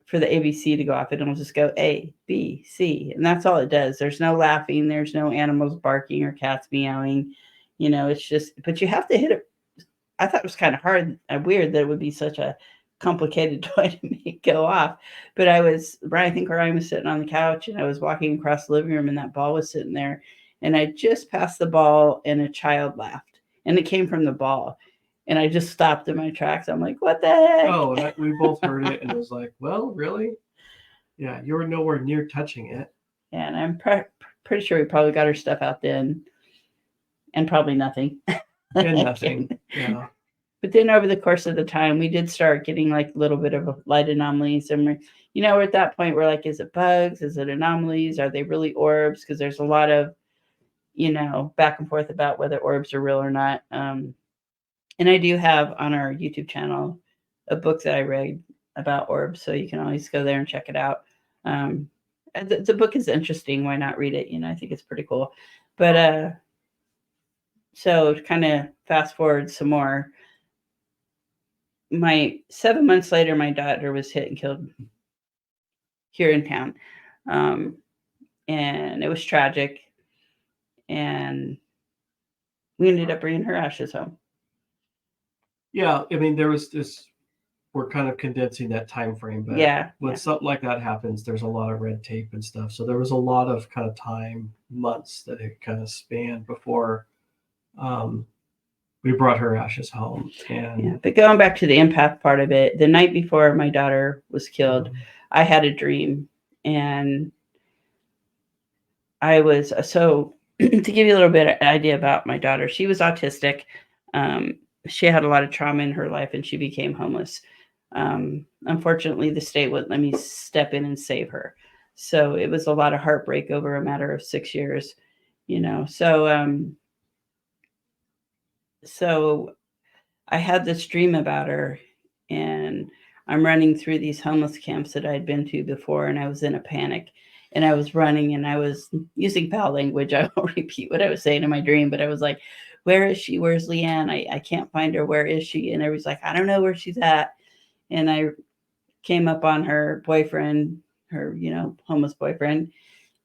for the ABC to go off. It'll just go A, B, C, and that's all it does. There's no laughing, there's no animals barking or cats meowing. It's just, but you have to hit it. I thought it was kind of hard and weird that it would be such a complicated toy to make go off. But I think Ryan was sitting on the couch, and I was walking across the living room, and that ball was sitting there. And I just passed the ball, and a child laughed, and it came from the ball. And I just stopped in my tracks. I'm like, what the heck? Oh, we both heard it, and it was like, well, really? Yeah, you were nowhere near touching it. And I'm pretty sure we probably got our stuff out then, and probably nothing. And nothing. Yeah. But then over the course of the time, we did start getting like a little bit of light anomalies. And we're at that point, we're like, is it bugs? Is it anomalies? Are they really orbs? Because there's a lot of, back and forth about whether orbs are real or not. And I do have on our YouTube channel a book that I read about orbs. So you can always go there and check it out. The book is interesting. Why not read it? I think it's pretty cool. But so to kind of fast forward some more, 7 months later, my daughter was hit and killed here in town. And it was tragic. And we ended up bringing her ashes home. Yeah, I mean, there was this, we're kind of condensing that time frame, but when something like that happens, there's a lot of red tape and stuff. So there was a lot of kind of time, months that it kind of spanned before we brought her ashes home. And but going back to the empath part of it, the night before my daughter was killed, I had a dream, and I was to give you a little bit of idea about my daughter. She was autistic. She had a lot of trauma in her life, and she became homeless. Unfortunately, the state wouldn't let me step in and save her. So it was a lot of heartbreak over a matter of 6 years, So I had this dream about her, and I'm running through these homeless camps that I'd been to before, and I was in a panic, and I was running, and I was using foul language. I won't repeat what I was saying in my dream, but I was like, where is she? Where's Leanne? I can't find her. Where is she? And everybody's like, I don't know where she's at. And I came up on her boyfriend, her, homeless boyfriend.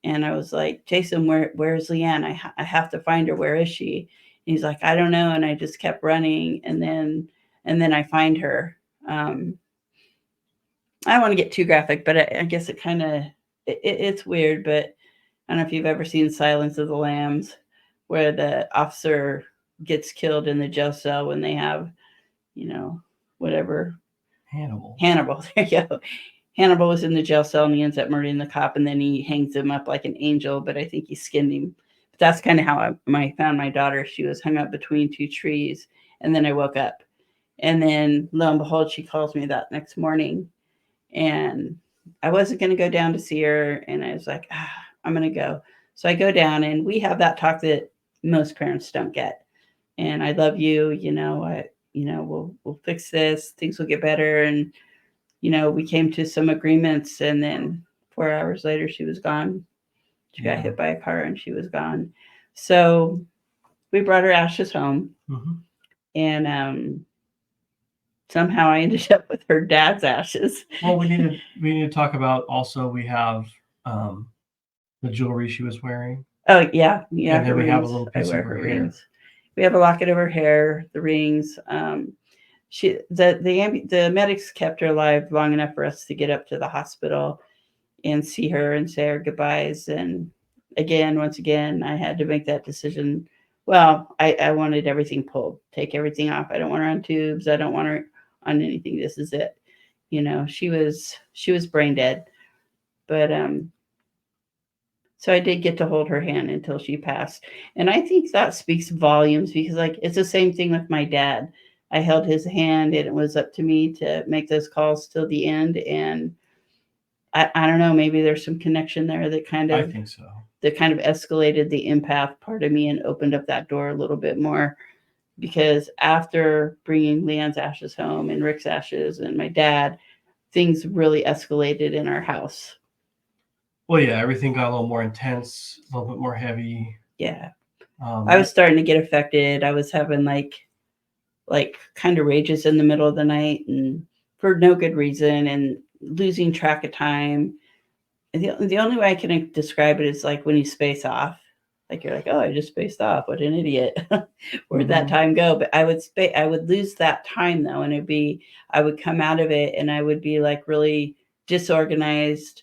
And I was like, Jason, where's Leanne? I have to find her. Where is she? And he's like, I don't know. And I just kept running. And then I find her. I don't want to get too graphic, but I guess it kind of, it's weird, but I don't know if you've ever seen Silence of the Lambs, where the officer gets killed in the jail cell when they have, whatever. Hannibal, there you go. Hannibal was in the jail cell, and he ends up murdering the cop, and then he hangs him up like an angel, but I think he skinned him. But that's kind of how I found my daughter. She was hung up between two trees, and then I woke up. And then, lo and behold, she calls me that next morning, and I wasn't going to go down to see her, and I was like, I'm going to go. So I go down, and we have that talk that most parents don't get. And I love you, we'll fix this. Things will get better. And, we came to some agreements, and then 4 hours later, she was gone. She got hit by a car, and she was gone. So we brought her ashes home. Mm-hmm. And somehow I ended up with her dad's ashes. Well, we need to talk about also, we have the jewelry she was wearing. Oh, yeah. And then we have a little piece of her hair. Rings. We have a locket of her hair, the rings. The medics kept her alive long enough for us to get up to the hospital and see her and say our goodbyes. And once again, I had to make that decision. Well, I wanted everything pulled, take everything off. I don't want her on tubes. I don't want her on anything. This is it. She was brain dead. But so I did get to hold her hand until she passed. And I think that speaks volumes, because it's the same thing with my dad. I held his hand, and it was up to me to make those calls till the end. And I don't know, maybe there's some connection there that I think so. That kind of escalated the empath part of me and opened up that door a little bit more. because after bringing Leon's ashes home and Rick's ashes and my dad, things really escalated in our house. Well, yeah, everything got a little more intense, a little bit more heavy. Yeah. I was starting to get affected. I was having like kind of rages in the middle of the night and for no good reason and losing track of time. And the only way I can describe it is like when you space off. Like you're like, oh, I just spaced off. What an idiot. Where'd that time go? But I would lose that time though, and I would come out of it and I would be like really disorganized,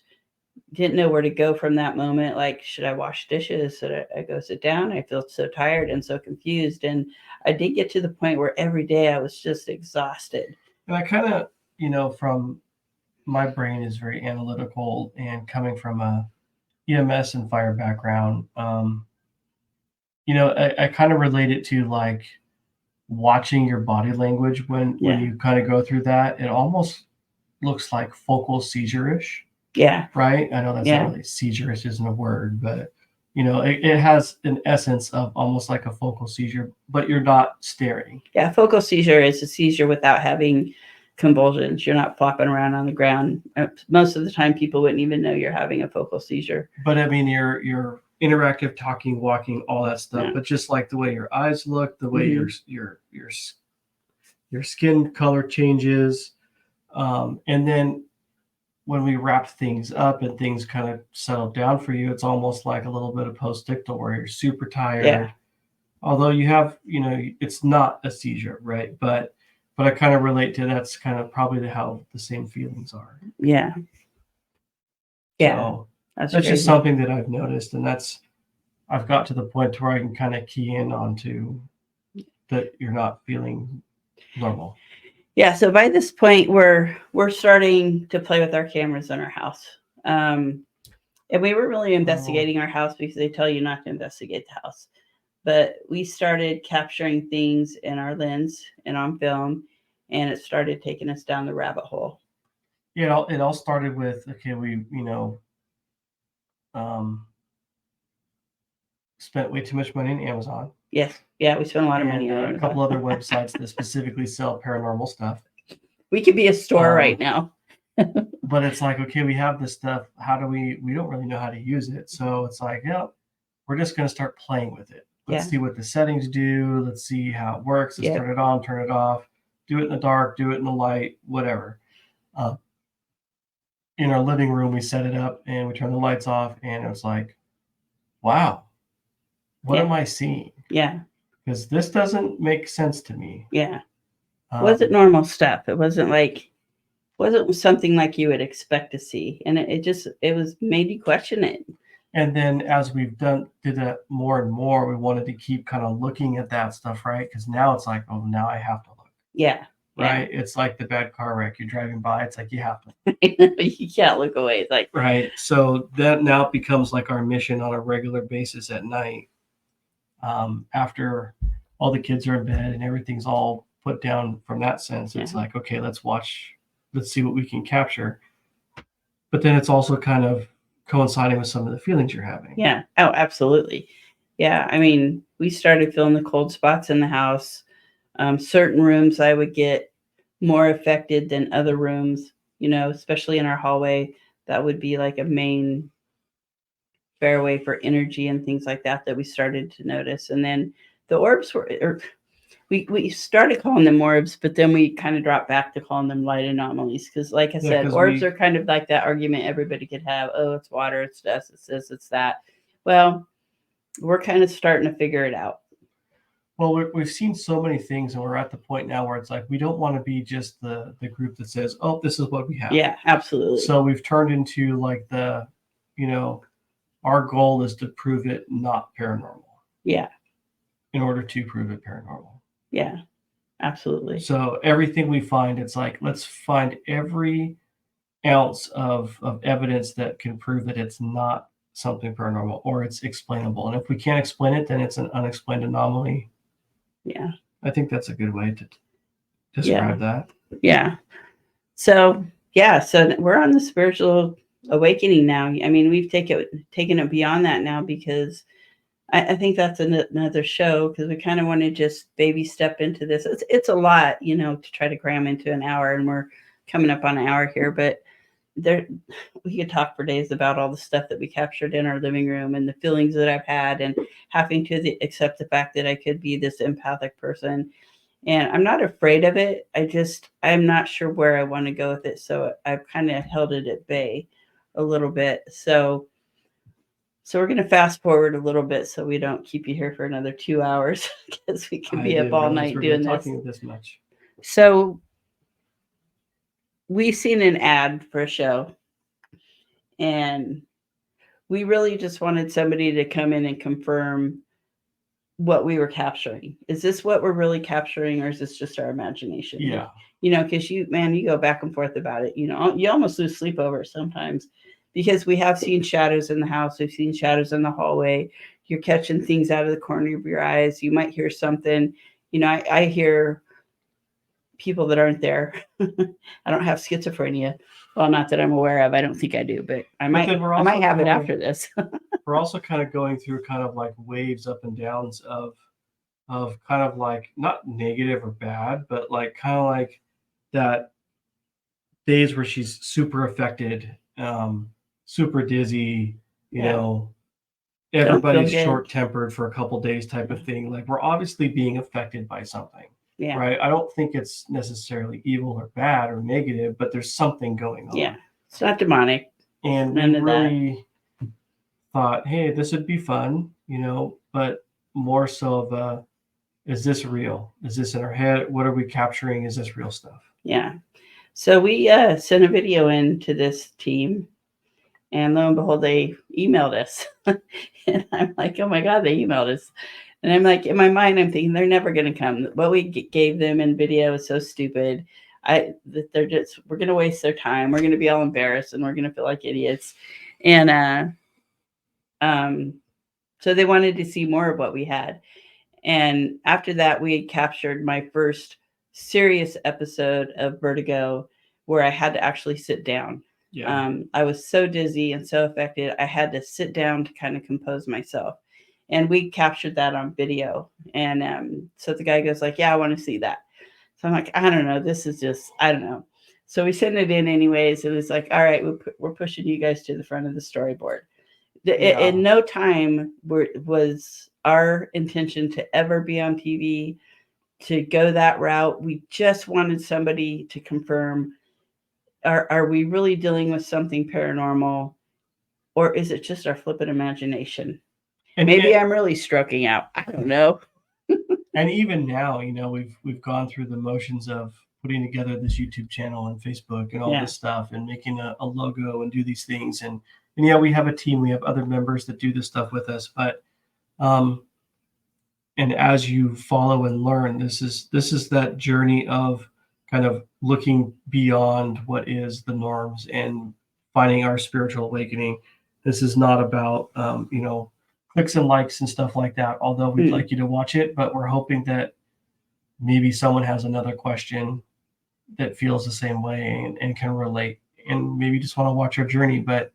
didn't know where to go from that moment. Like, should I wash dishes? Should I go sit down? I feel so tired and so confused. And I did get to the point where every day I was just exhausted. And I kind of, from my brain is very analytical, and coming from a EMS and fire background, I kind of relate it to like watching your body language when you kind of go through that. It almost looks like focal seizure-ish. Yeah. Right? I know that's not really seizure-ish isn't a word, but it has an essence of almost like a focal seizure, but you're not staring. Yeah, focal seizure is a seizure without having convulsions. You're not flopping around on the ground. Most of the time people wouldn't even know you're having a focal seizure. But I mean, you're interactive, talking, walking, all that stuff, but just like the way your eyes look, the way your skin color changes, and then when we wrap things up and things kind of settle down for you, it's almost like a little bit of post-ictal where you're super tired. Yeah. Although you have, it's not a seizure, right? But I kind of relate to that's kind of probably how the same feelings are. Yeah. Yeah. So that's just something that I've noticed, and I've got to the point where I can kind of key in onto that you're not feeling normal. Yeah, so by this point, we're starting to play with our cameras in our house. And we were really investigating our house because they tell you not to investigate the house. But we started capturing things in our lens and on film, and it started taking us down the rabbit hole. Yeah, it all started with, okay, we, spent way too much money on Amazon. Yes. Yeah, we spent a lot of money on a couple other websites that specifically sell paranormal stuff. We could be a store right now. But it's like, okay, we have this stuff. How do we don't really know how to use it. So it's like, we're just going to start playing with it. Let's see what the settings do. Let's see how it works. Let's turn it on, turn it off, do it in the dark, do it in the light, whatever. In our living room, we set it up and we turned the lights off, and it was like, wow, what am I seeing? Yeah. Because this doesn't make sense to me. Yeah. It wasn't normal stuff. It wasn't something like you would expect to see. And it was made you question it. And then as we've did that more and more, we wanted to keep kind of looking at that stuff, right? Because now it's like, oh, now I have to look. Yeah. Right? Yeah. It's like the bad car wreck. You're driving by. It's like you have to. You can't look away. It's like, right. So that now becomes like our mission on a regular basis at night. After all the kids are in bed and everything's all put down from that sense, it's like, okay, let's see what we can capture. But then it's also kind of coinciding with some of the feelings you're having. Yeah. Oh, absolutely. Yeah. I mean, we started feeling the cold spots in the house. Certain rooms I would get more affected than other rooms, especially in our hallway. That would be like a main fairway for energy and things like that we started to notice. And then the orbs we started calling them orbs, but then we kind of dropped back to calling them light anomalies. Because like I said, orbs are kind of like that argument everybody could have. Oh, it's water, it's dust, it's this, it's that. Well, we're kind of starting to figure it out. Well, we've seen so many things, and we're at the point now where it's like, we don't want to be just the group that says, oh, this is what we have. Yeah, absolutely. So we've turned into like our goal is to prove it not paranormal. Yeah. In order to prove it paranormal. Yeah, absolutely. So everything we find, it's like, let's find every ounce of evidence that can prove that it's not something paranormal or it's explainable. And if we can't explain it, then it's an unexplained anomaly. Yeah. I think that's a good way to describe that. Yeah. So we're on the spiritual awakening now. I mean, we've taken it beyond that now because I think that's another show because we kind of want to just baby step into this. It's a lot, to try to cram into an hour, and we're coming up on an hour here, but there we could talk for days about all the stuff that we captured in our living room and the feelings that I've had and having to accept the fact that I could be this empathic person. And I'm not afraid of it. I'm not sure where I want to go with it. So I've kind of held it at bay a little bit. So we're going to fast forward a little bit so we don't keep you here for another 2 hours because we could be up all night doing this. Talking this much. So we've seen an ad for a show, and we really just wanted somebody to come in and confirm what we were capturing. Is this what we're really capturing, or is this just our imagination? Yeah. Because you go back and forth about it. You almost lose sleep over it sometimes because we have seen shadows in the house. We've seen shadows in the hallway. You're catching things out of the corner of your eyes. You might hear something. I hear people that aren't there. I don't have schizophrenia. Well, not that I'm aware of. I don't think I do, but I might have it after this. We're also kind of going through kind of like waves up and downs of kind of like not negative or bad, but like kind of like that days where she's super affected, super dizzy, everybody's short-tempered for a couple days type of thing. Like we're obviously being affected by something. Yeah. Right. I don't think it's necessarily evil or bad or negative, but there's something going on. Yeah. It's not demonic. And we really thought, hey, this would be fun, but more so of is this real? Is this in our head? What are we capturing? Is this real stuff? Yeah. So we sent a video in to this team, and lo and behold, they emailed us. And I'm like, oh my God, they emailed us. And I'm like, in my mind, I'm thinking they're never going to come. What we gave them in video is so stupid. We're going to waste their time. We're going to be all embarrassed, and we're going to feel like idiots. And so they wanted to see more of what we had. And after that, we had captured my first serious episode of vertigo where I had to actually sit down. Yeah. I was so dizzy and so affected. I had to sit down to kind of compose myself. And we captured that on video. And so the guy goes like, yeah, I want to see that. So I'm like, I don't know. This is just, I don't know. So we sent it in anyways. It was like, all right, we're pushing you guys to the front of the storyboard. In no time was our intention to ever be on TV, to go that route. We just wanted somebody to confirm, are we really dealing with something paranormal, or is it just our flippant imagination? And maybe I'm really stroking out. I don't know. And even now, we've gone through the motions of putting together this YouTube channel and Facebook and all this stuff and making a logo and do these things. And yeah, we have a team. We have other members that do this stuff with us. But and as you follow and learn, this is that journey of kind of looking beyond what is the norms and finding our spiritual awakening. This is not about clicks and likes and stuff like that, although we'd like you to watch it, but we're hoping that maybe someone has another question that feels the same way and can relate and maybe just want to watch our journey. But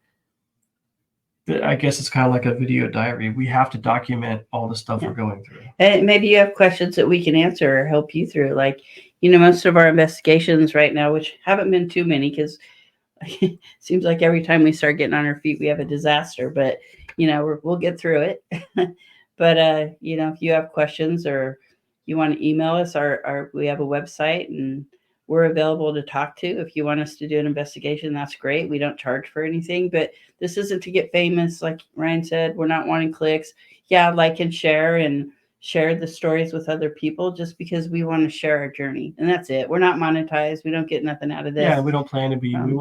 I guess it's kind of like a video diary. We have to document all the stuff we're going through. And maybe you have questions that we can answer or help you through. Like, most of our investigations right now, which haven't been too many because it seems like every time we start getting on our feet, we have a disaster, but we'll get through it. But if you have questions or you want to email us, we have a website and we're available to talk to. If you want us to do an investigation, that's great. We don't charge for anything, but this isn't to get famous. Like Ryan said, we're not wanting clicks. Yeah, like and share the stories with other people just because we want to share our journey. And that's it. We're not monetized. We don't get nothing out of this. Yeah, we don't plan to be. We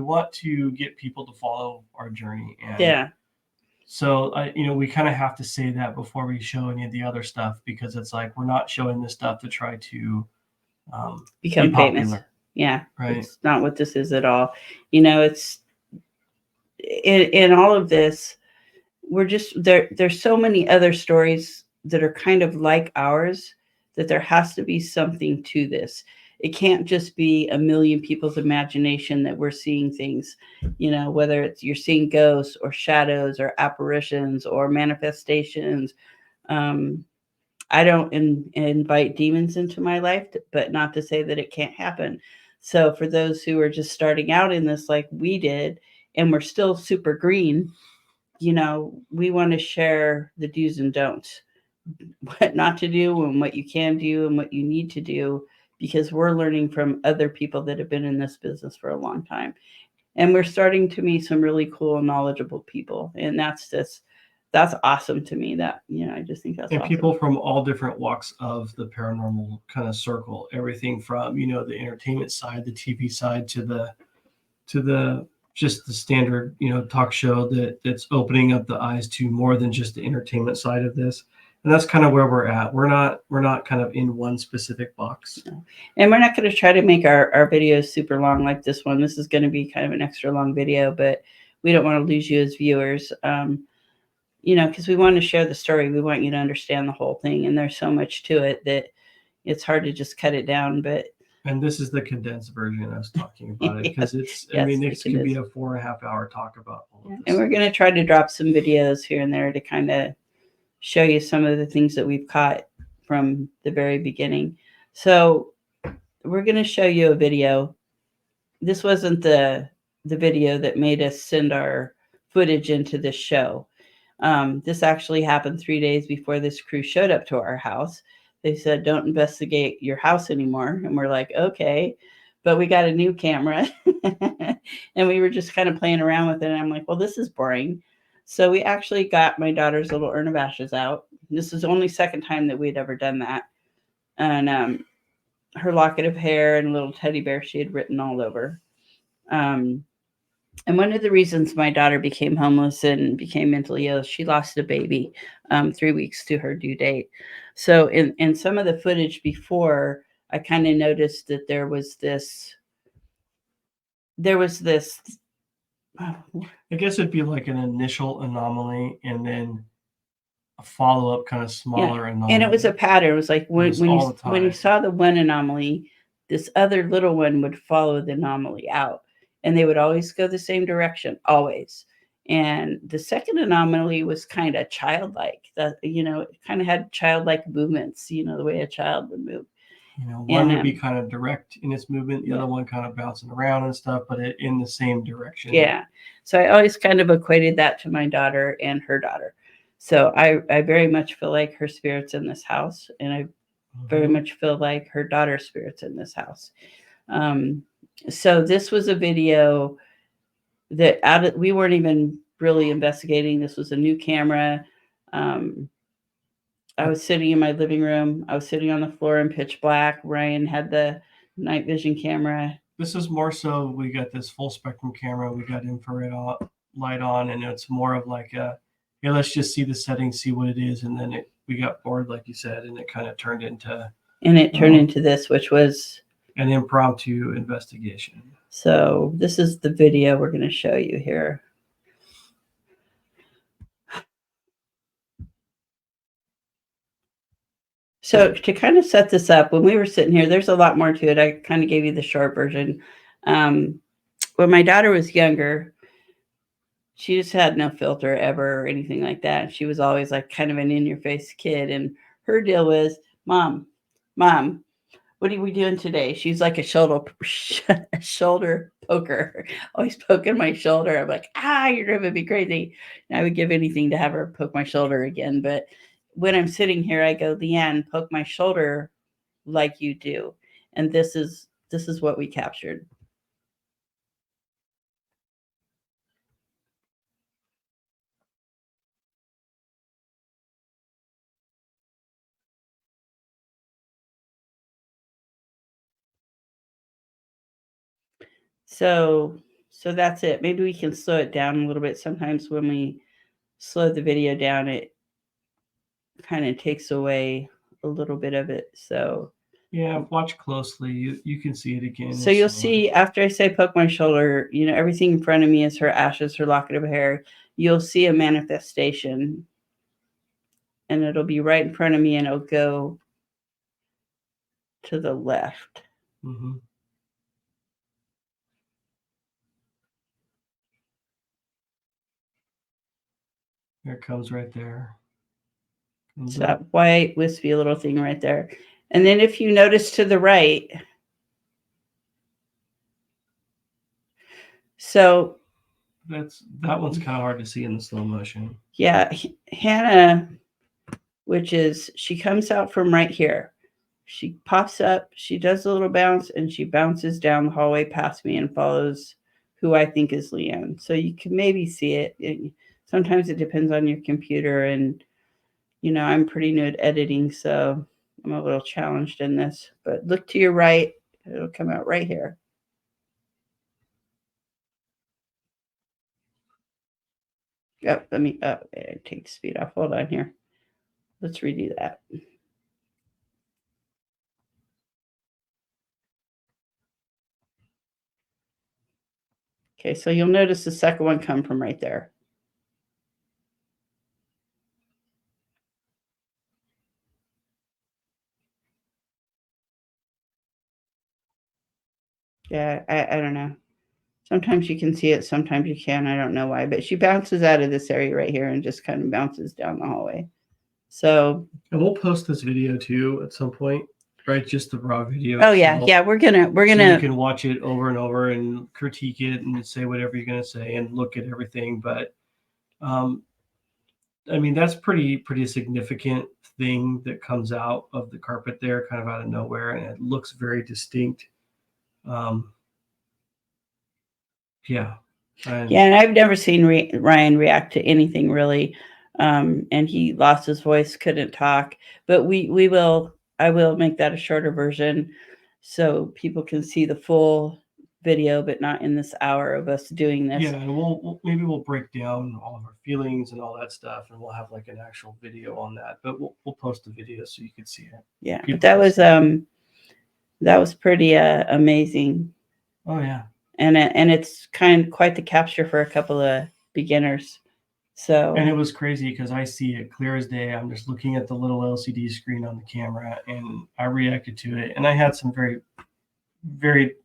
want to get people to follow our journey. And so we kind of have to say that before we show any of the other stuff, because it's like we're not showing this stuff to try to become famous. Yeah, right. It's not what this is at all. It's in all of this. We're just there's so many other stories that are kind of like ours that there has to be something to this. it can't just be a million people's imagination that we're seeing things, whether it's you're seeing ghosts or shadows or apparitions or manifestations. um, I don't invite demons into my life, but not to say that it can't happen. So for those who are just starting out in this, like we did, and we're still super green, we want to share the do's and don'ts, what not to do and what you can do and what you need to do, because we're learning from other people that have been in this business for a long time. And we're starting to meet some really cool and knowledgeable people. And that's awesome to me. That, I just think that's and awesome. People from all different walks of the paranormal kind of circle, everything from, the entertainment side, the TV side, to the just the standard, talk show that's opening up the eyes to more than just the entertainment side of this. And that's kind of where we're at. We're not kind of in one specific box. No. And we're not going to try to make our videos super long like this one. This is going to be kind of an extra long video, but we don't want to lose you as viewers. Because we want to share the story. We want you to understand the whole thing. And there's so much to it that it's hard to just cut it down. And this is the condensed version I was talking about it, because it's, Yes, this could be a 4.5 hour talk about all of this. And we're going to try to drop some videos here and there to kind of show you some of the things that we've caught from the very beginning. So we're going to show you a video. This wasn't the video that made us send our footage into this show. This actually happened 3 days before this crew showed up to our house. They said, don't investigate your house anymore. And we're like, okay. But we got a new camera and we were just kind of playing around with it. And I'm like, well, this is boring. So we actually got my daughter's little urn of ashes out. This is the only second time that we'd ever done that. And her locket of hair and a little teddy bear she had written all over. And one of the reasons my daughter became homeless and became mentally ill, she lost a baby 3 weeks to her due date. So in some of the footage before, I kind of noticed that there was this. I guess it'd be like an initial anomaly and then a follow-up kind of smaller anomaly. And it was a pattern. It was like when you saw the one anomaly, this other little one would follow the anomaly out. And they would always go the same direction, always. And the second anomaly was kind of childlike. That, it kind of had childlike movements, the way a child would move. One would be kind of direct in its movement, the other one kind of bouncing around and stuff, but in the same direction. Yeah. So I always kind of equated that to my daughter and her daughter. So I very much feel like her spirit's in this house, and I very much feel like her daughter's spirit's in this house. So this was a video that we weren't even really investigating. This was a new camera. I was sitting in my living room. I was sitting on the floor in pitch black. Ryan had the night vision camera. This is more so, we got this full spectrum camera. We got infrared light on, and it's more of like hey, let's just see the settings, see what it is. And then we got bored, like you said, and it kind of turned into... And it turned into this, which was... an impromptu investigation. So this is the video we're going to show you here. So to kind of set this up, when we were sitting here, there's a lot more to it. I kind of gave you the short version. When my daughter was younger, she just had no filter ever or anything like that. She was always like kind of an in-your-face kid. And her deal was, Mom, what are we doing today? She's like a shoulder poker, always poking my shoulder. I'm like, you're driving me crazy. And I would give anything to have her poke my shoulder again. But when I'm sitting here, I go, Leanne, poke my shoulder like you do. And this is what we captured. So that's it. Maybe we can slow it down a little bit. Sometimes when we slow the video down, it kind of takes away a little bit of it. So yeah, watch closely. You can see it again. So you'll see after I say poke my shoulder, everything in front of me is her ashes, her locket of hair. You'll see a manifestation, and it'll be right in front of me, and it'll go to the left. Mm-hmm. There it comes right there. Comes So up. that white wispy little thing right there. And then if you notice to the right, so that one's kind of hard to see in the slow motion. yeah, Hannah, which is she comes out from right here. She pops up, she does a little bounce, and she bounces down the hallway past me and follows who I think is Leanne. So you can maybe see it. Sometimes it depends on your computer, and I'm pretty new at editing, so I'm a little challenged in this. But look to your right, it'll come out right here. Yep, let me take speed off. Hold on here. Let's redo that. Okay, so you'll notice the second one come from right there. Yeah, I don't know. Sometimes you can see it, sometimes you can. I don't know why, but she bounces out of this area right here and just kind of bounces down the hallway. So, and we'll post this video too at some point, right? Just the raw video. Oh itself. Yeah, we're gonna. So you can watch it over and over and critique it and say whatever you're gonna say and look at everything. But, I mean, that's pretty significant thing that comes out of the carpet there, kind of out of nowhere, and it looks very distinct. Yeah. And I've never seen Ryan react to anything really, and he lost his voice, couldn't talk. But I will make that a shorter version, so people can see the full video, but not in this hour of us doing this. Yeah, and maybe we'll break down all of our feelings and all that stuff, and we'll have like an actual video on that. But we'll post the video so you can see it. Yeah, but that was pretty amazing. Oh yeah. And it's quite the capture for a couple of beginners. So, and it was crazy because I see it clear as day. I'm just looking at the little LCD screen on the camera, and I reacted to it, and I had some very, very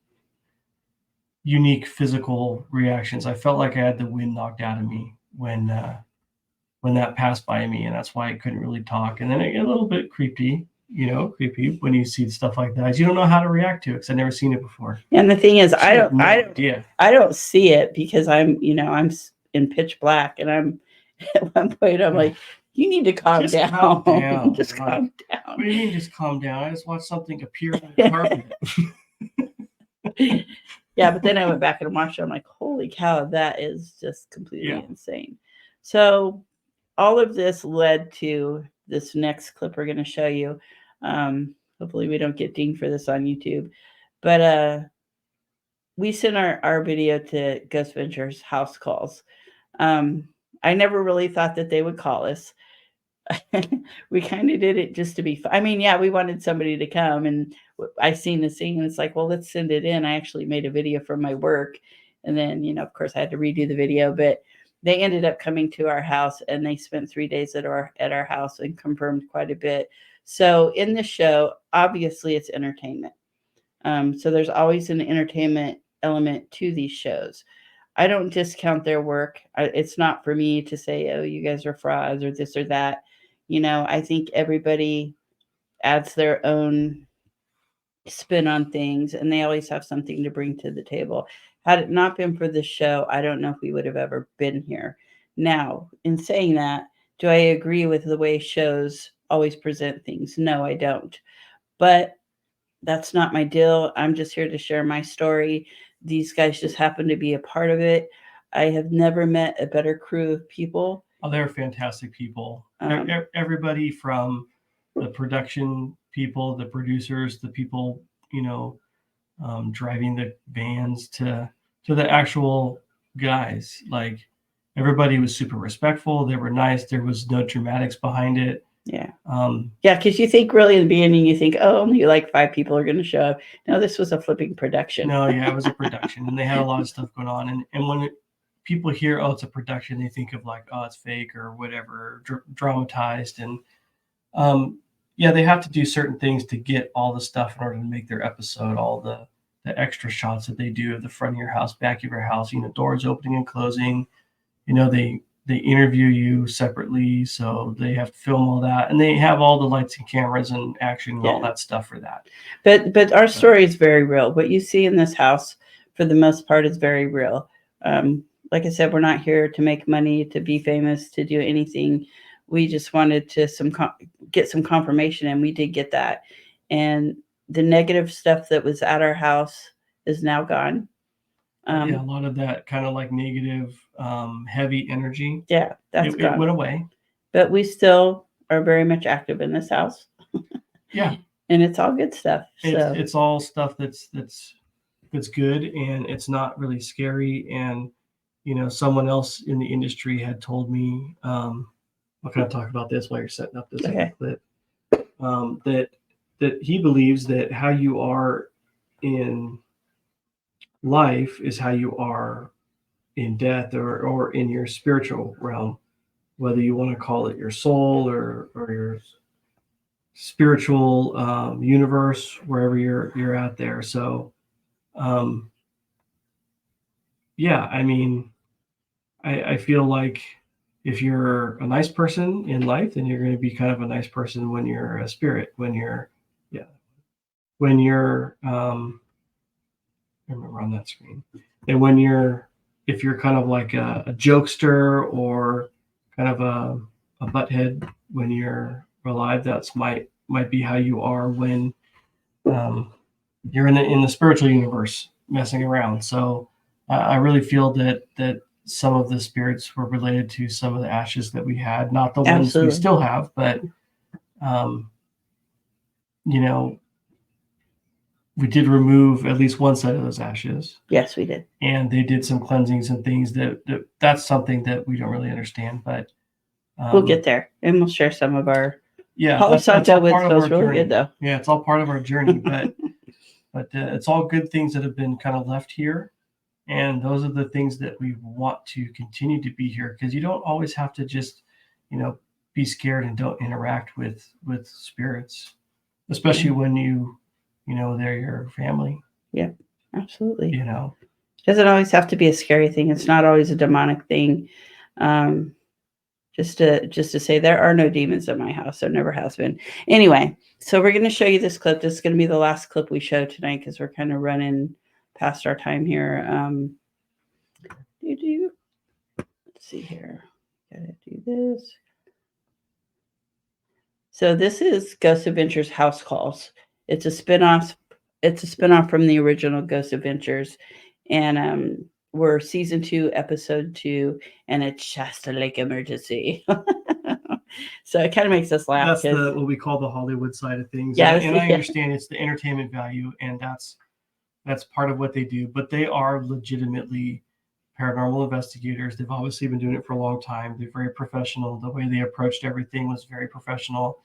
unique physical reactions. I felt like I had the wind knocked out of me when that passed by me, and that's why I couldn't really talk. And then it got a little bit creepy when you see stuff like that. You don't know how to react to it because I've never seen it before. And the thing is, I don't see it because I'm in pitch black, and I'm at one point I'm like, you need to calm down. Calm down. Just calm down. What do you mean just calm down? I just watched something appear on the carpet. Yeah, but then I went back and watched it. I'm like, holy cow, that is just completely insane. So all of this led to this next clip we're going to show you. Hopefully we don't get dinged for this on YouTube. But we sent our video to Ghost Ventures House Calls. I never really thought that they would call us. We kind of did it just to be fun. I mean, yeah, we wanted somebody to come, and I seen the scene, and it's like, well, let's send it in. I actually made a video from my work, and then, of course, I had to redo the video, but they ended up coming to our house, and they spent 3 days at our house and confirmed quite a bit. So in the show, obviously, it's entertainment. So there's always an entertainment element to these shows. I don't discount their work. It's not for me to say, oh, you guys are frauds or this or that. I think everybody adds their own spin on things, and they always have something to bring to the table. Had it not been for this show, I don't know if we would have ever been here. Now, in saying that, do I agree with the way shows always present things? No, I don't. But that's not my deal. I'm just here to share my story. These guys just happen to be a part of it. I have never met a better crew of people. Oh, they're fantastic people. Everybody from the production people, the producers, the people, driving the vans to the actual guys. Like, everybody was super respectful. They were nice. There was no dramatics behind it. Yeah. Because you think really in the beginning, you think, oh, only like 5 people are going to show up. No, this was a flipping production. No, yeah, it was a production, and they had a lot of stuff going on. And when people hear, oh, it's a production, they think of like, oh, it's fake or whatever, dramatized. And yeah, they have to do certain things to get all the stuff in order to make their episode, all the extra shots that they do of the front of your house, back of your house, doors opening and closing. They interview you separately, so they have to film all that, and they have all the lights and cameras and action and all that stuff for that. But our story is very real. What you see in this house, for the most part, is very real. Like I said, we're not here to make money, to be famous, to do anything. We just wanted to get some confirmation, and we did get that. And the negative stuff that was at our house is now gone. Yeah, a lot of that kind of like negative, heavy energy. Yeah, that's gone. It went away. But we still are very much active in this house. Yeah. And it's all good stuff. It's all stuff that's good, and it's not really scary. And someone else in the industry had told me, I'll kind of talk about this while you're setting up this clip, that he believes that how you are in life is how you are in death, or in your spiritual realm, whether you want to call it your soul or your spiritual universe, wherever you're at there. So yeah, I mean, I feel like if you're a nice person in life, then you're going to be kind of a nice person when you're a spirit, when you're I remember on that screen. And if you're kind of like a jokester or kind of a butthead when you're alive, that's might be how you are when you're in the spiritual universe messing around. So I really feel that some of the spirits were related to some of the ashes that we had, not the ones we still have, but we did remove at least one set of those ashes. Yes, we did. And they did some cleansings and things that's something that we don't really understand, but we'll get there, and we'll share some of our. Yeah, that's all part of our really good, though. Yeah, it's all part of our journey, but it's all good things that have been kind of left here, and those are the things that we want to continue to be here, because you don't always have to just be scared and don't interact with spirits, especially when they're your family. Yeah, absolutely. It doesn't always have to be a scary thing. It's not always a demonic thing. Just to say, there are no demons in my house. There never has been. Anyway, so we're going to show you this clip. This is going to be the last clip we show tonight, because we're kind of running past our time here. Let's see here. Gotta do this. So this is Ghost Adventures House Calls. It's a spinoff. It's a spinoff from the original Ghost Adventures, and we're season 2, episode 2, and it's Shasta Lake Emergency. So it kind of makes us laugh. That's what we call the Hollywood side of things. Yeah, and I understand it's the entertainment value, and that's part of what they do. But they are legitimately paranormal investigators. They've obviously been doing it for a long time. They're very professional. The way they approached everything was very professional.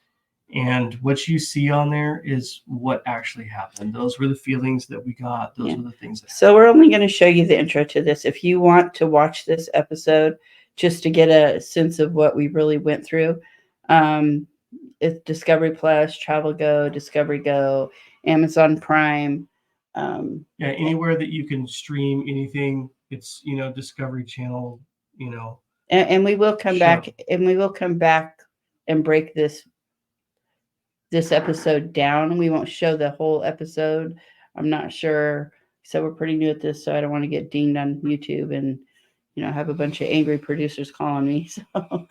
And what you see on there is what actually happened. Those were the feelings that we got. Those were the things that happened. So we're only going to show you the intro to this. If you want to watch this episode just to get a sense of what we really went through, it's Discovery Plus, Travel Go, Discovery Go, Amazon Prime. Anywhere that you can stream anything, it's Discovery Channel. And we will come back, and we will come back and break this episode down. We won't show the whole episode. I'm not sure. So we're pretty new at this, so I don't want to get dinged on YouTube and have a bunch of angry producers calling me. So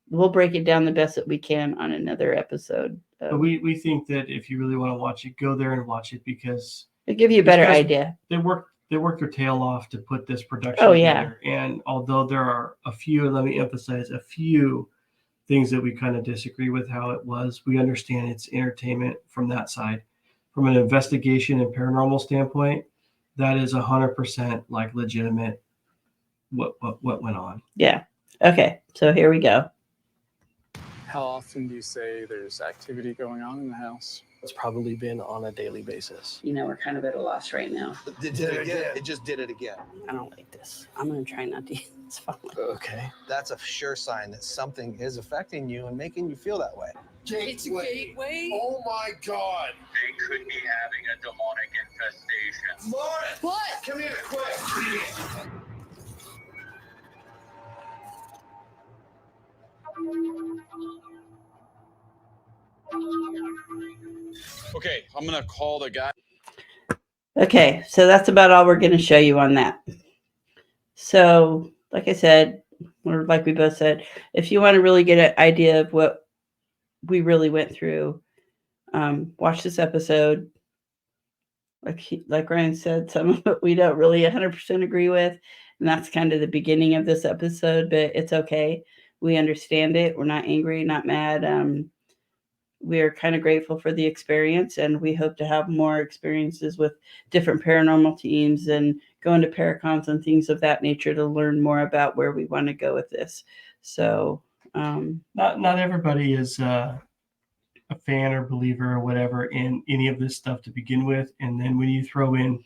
we'll break it down the best that we can on another episode. But we think that if you really want to watch it, go there and watch it, because it'll give you a better idea. They work their tail off to put this production together. And although there are a few, let me emphasize, a few things that we kind of disagree with how it was, we understand it's entertainment from that side. From an investigation and paranormal standpoint, that is 100% like legitimate what went on. Yeah. Okay. So here we go. How often do you say there's activity going on in the house? It's probably been on a daily basis. We're kind of at a loss right now. It did it again. It just did it again. I don't like this. I'm going to try not to use this phone. Okay. That's a sure sign that something is affecting you and making you feel that way. gateway. It's a gateway? Oh my God. They could be having a demonic infestation. Lauren! What? Come here, quick. Okay, I'm gonna call the guy. Okay, so that's about all we're going to show you on that. So, like I said, or like we both said, if you want to really get an idea of what we really went through, watch this episode. Like Ryan said, some of it we don't really 100% agree with, and that's kind of the beginning of this episode, but it's okay. We understand it. We're not angry, not mad. We are kind of grateful for the experience, and we hope to have more experiences with different paranormal teams and going to Paracons and things of that nature to learn more about where we want to go with this. So, Not everybody is a fan or believer or whatever in any of this stuff to begin with, and then when you throw in,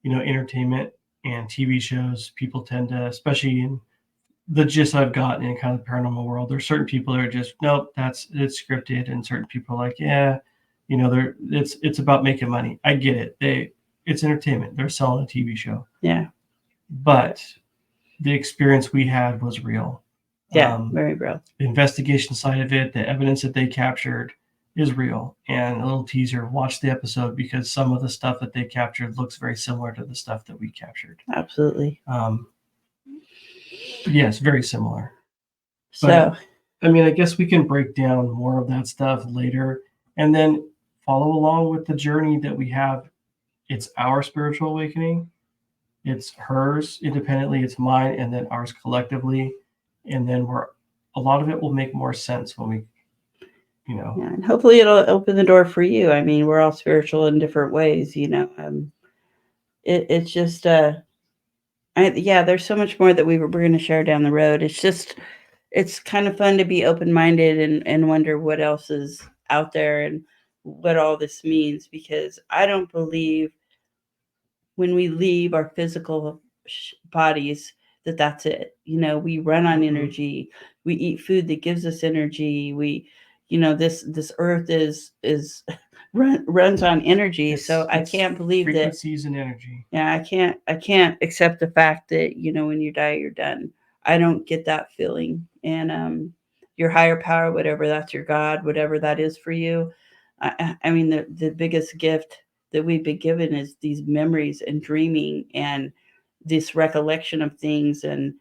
entertainment and TV shows, people tend to, especially in the gist I've gotten in kind of the paranormal world, there's certain people that are just, nope, it's scripted, and certain people are like, yeah, it's about making money. I get it. It's entertainment. They're selling a TV show. yeah. But the experience we had was real. Yeah, very real. The investigation side of it, the evidence that they captured is real. And a little teaser, watch the episode because some of the stuff that they captured looks very similar to the stuff that we captured. Absolutely. Yes, very similar. So, I guess we can break down more of that stuff later and then follow along with the journey that we have. It's our spiritual awakening. It's hers independently, it's mine, and then ours collectively. And then a lot of it will make more sense when we, yeah, and hopefully it'll open the door for you. I mean, we're all spiritual in different ways, it's just, there's so much more that we're going to share down the road. It's kind of fun to be open-minded and wonder what else is out there and what all this means, because I don't believe when we leave our physical bodies that's it. We run on energy. We eat food that gives us energy. We, this earth is runs on energy. So I can't believe that frequencies and energy. Yeah, I can't accept the fact that, when you die, you're done. I don't get that feeling. And your higher power, whatever that's your God, whatever that is for you. I mean, the biggest gift that we've been given is these memories and dreaming and this recollection of things and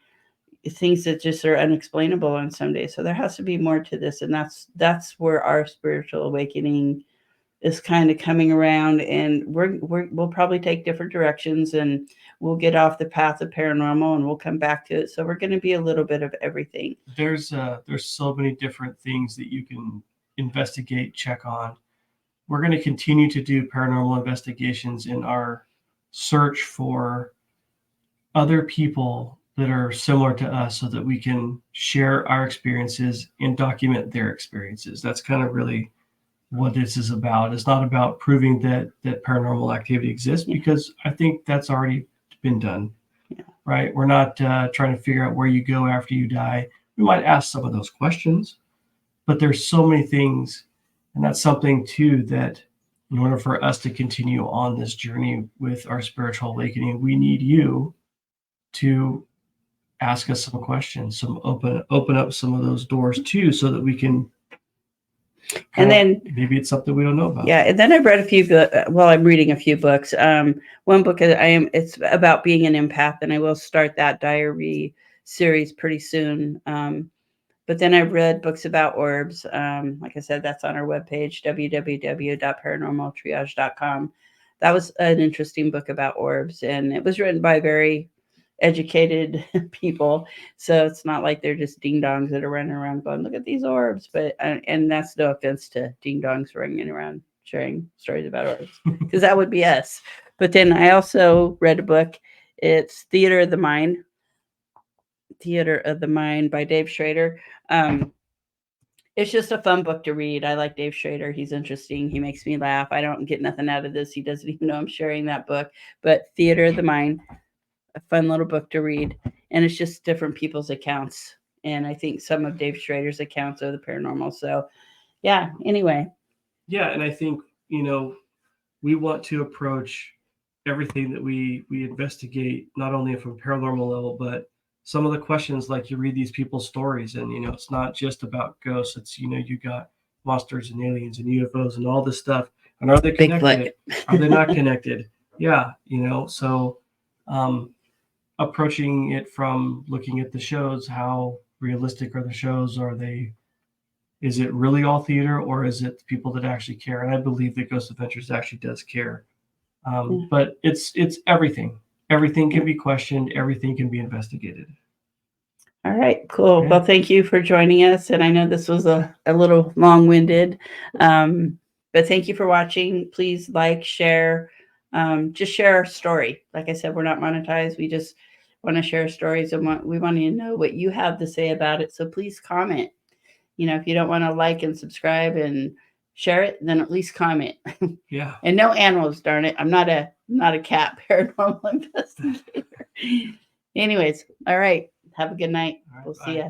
things that just are unexplainable on some days. So there has to be more to this. And that's where our spiritual awakening is kind of coming around, and we'll probably take different directions, and we'll get off the path of paranormal and we'll come back to it. So we're going to be a little bit of everything. There's so many different things that you can investigate, check on. We're going to continue to do paranormal investigations in our search for other people that are similar to us so that we can share our experiences and document their experiences. That's kind of really what this is about. It's not about proving that paranormal activity exists, because I think that's already been done. Yeah. Right? We're not trying to figure out where you go after you die. We might ask some of those questions, but there's so many things. And that's something too, that in order for us to continue on this journey with our spiritual awakening, we need you to ask us some questions, open up some of those doors too, so that we can. And then maybe it's something we don't know about. Yeah, and then I've read a few books. Well, I'm reading a few books. One book it's about being an empath, and I will start that diary series pretty soon. But then I've read books about orbs. Like I said, that's on our webpage, www.paranormaltriage.com. That was an interesting book about orbs, and it was written by very educated people. So it's not like they're just ding dongs that are running around going, look at these orbs. But, and that's no offense to ding dongs running around sharing stories about orbs, because that would be us. But then I also read a book. It's Theater of the Mind by Dave Schrader. It's just a fun book to read. I like Dave Schrader. He's interesting. He makes me laugh. I don't get nothing out of this. He doesn't even know I'm sharing that book. But Theater of the Mind, a fun little book to read. And it's just different people's accounts. And I think some of Dave Schrader's accounts are the paranormal. So, yeah. Anyway, Yeah, and I think, we want to approach everything that we investigate, not only from a paranormal level, but some of the questions, like you read these people's stories, and it's not just about ghosts. It's you got monsters and aliens and UFOs and all this stuff. And are they connected? Are they not connected? Yeah, so approaching it from looking at the shows, how realistic are the shows? Is it really all theater, or is it people that actually care? And I believe that Ghost Adventures actually does care. But it's everything. Everything can be questioned. Everything can be investigated. All right, cool. Yeah. Well, thank you for joining us. And I know this was a little long-winded, but thank you for watching. Please like, share, just share our story. Like I said, we're not monetized. We just want to share stories, and we want you to know what you have to say about it. So please comment. If you don't want to like and subscribe and share it, then at least comment. Yeah. And no animals, darn it. I'm not a cat paranormal investigator. Anyways, all right. Have a good night. All right, We'll bye. see ya.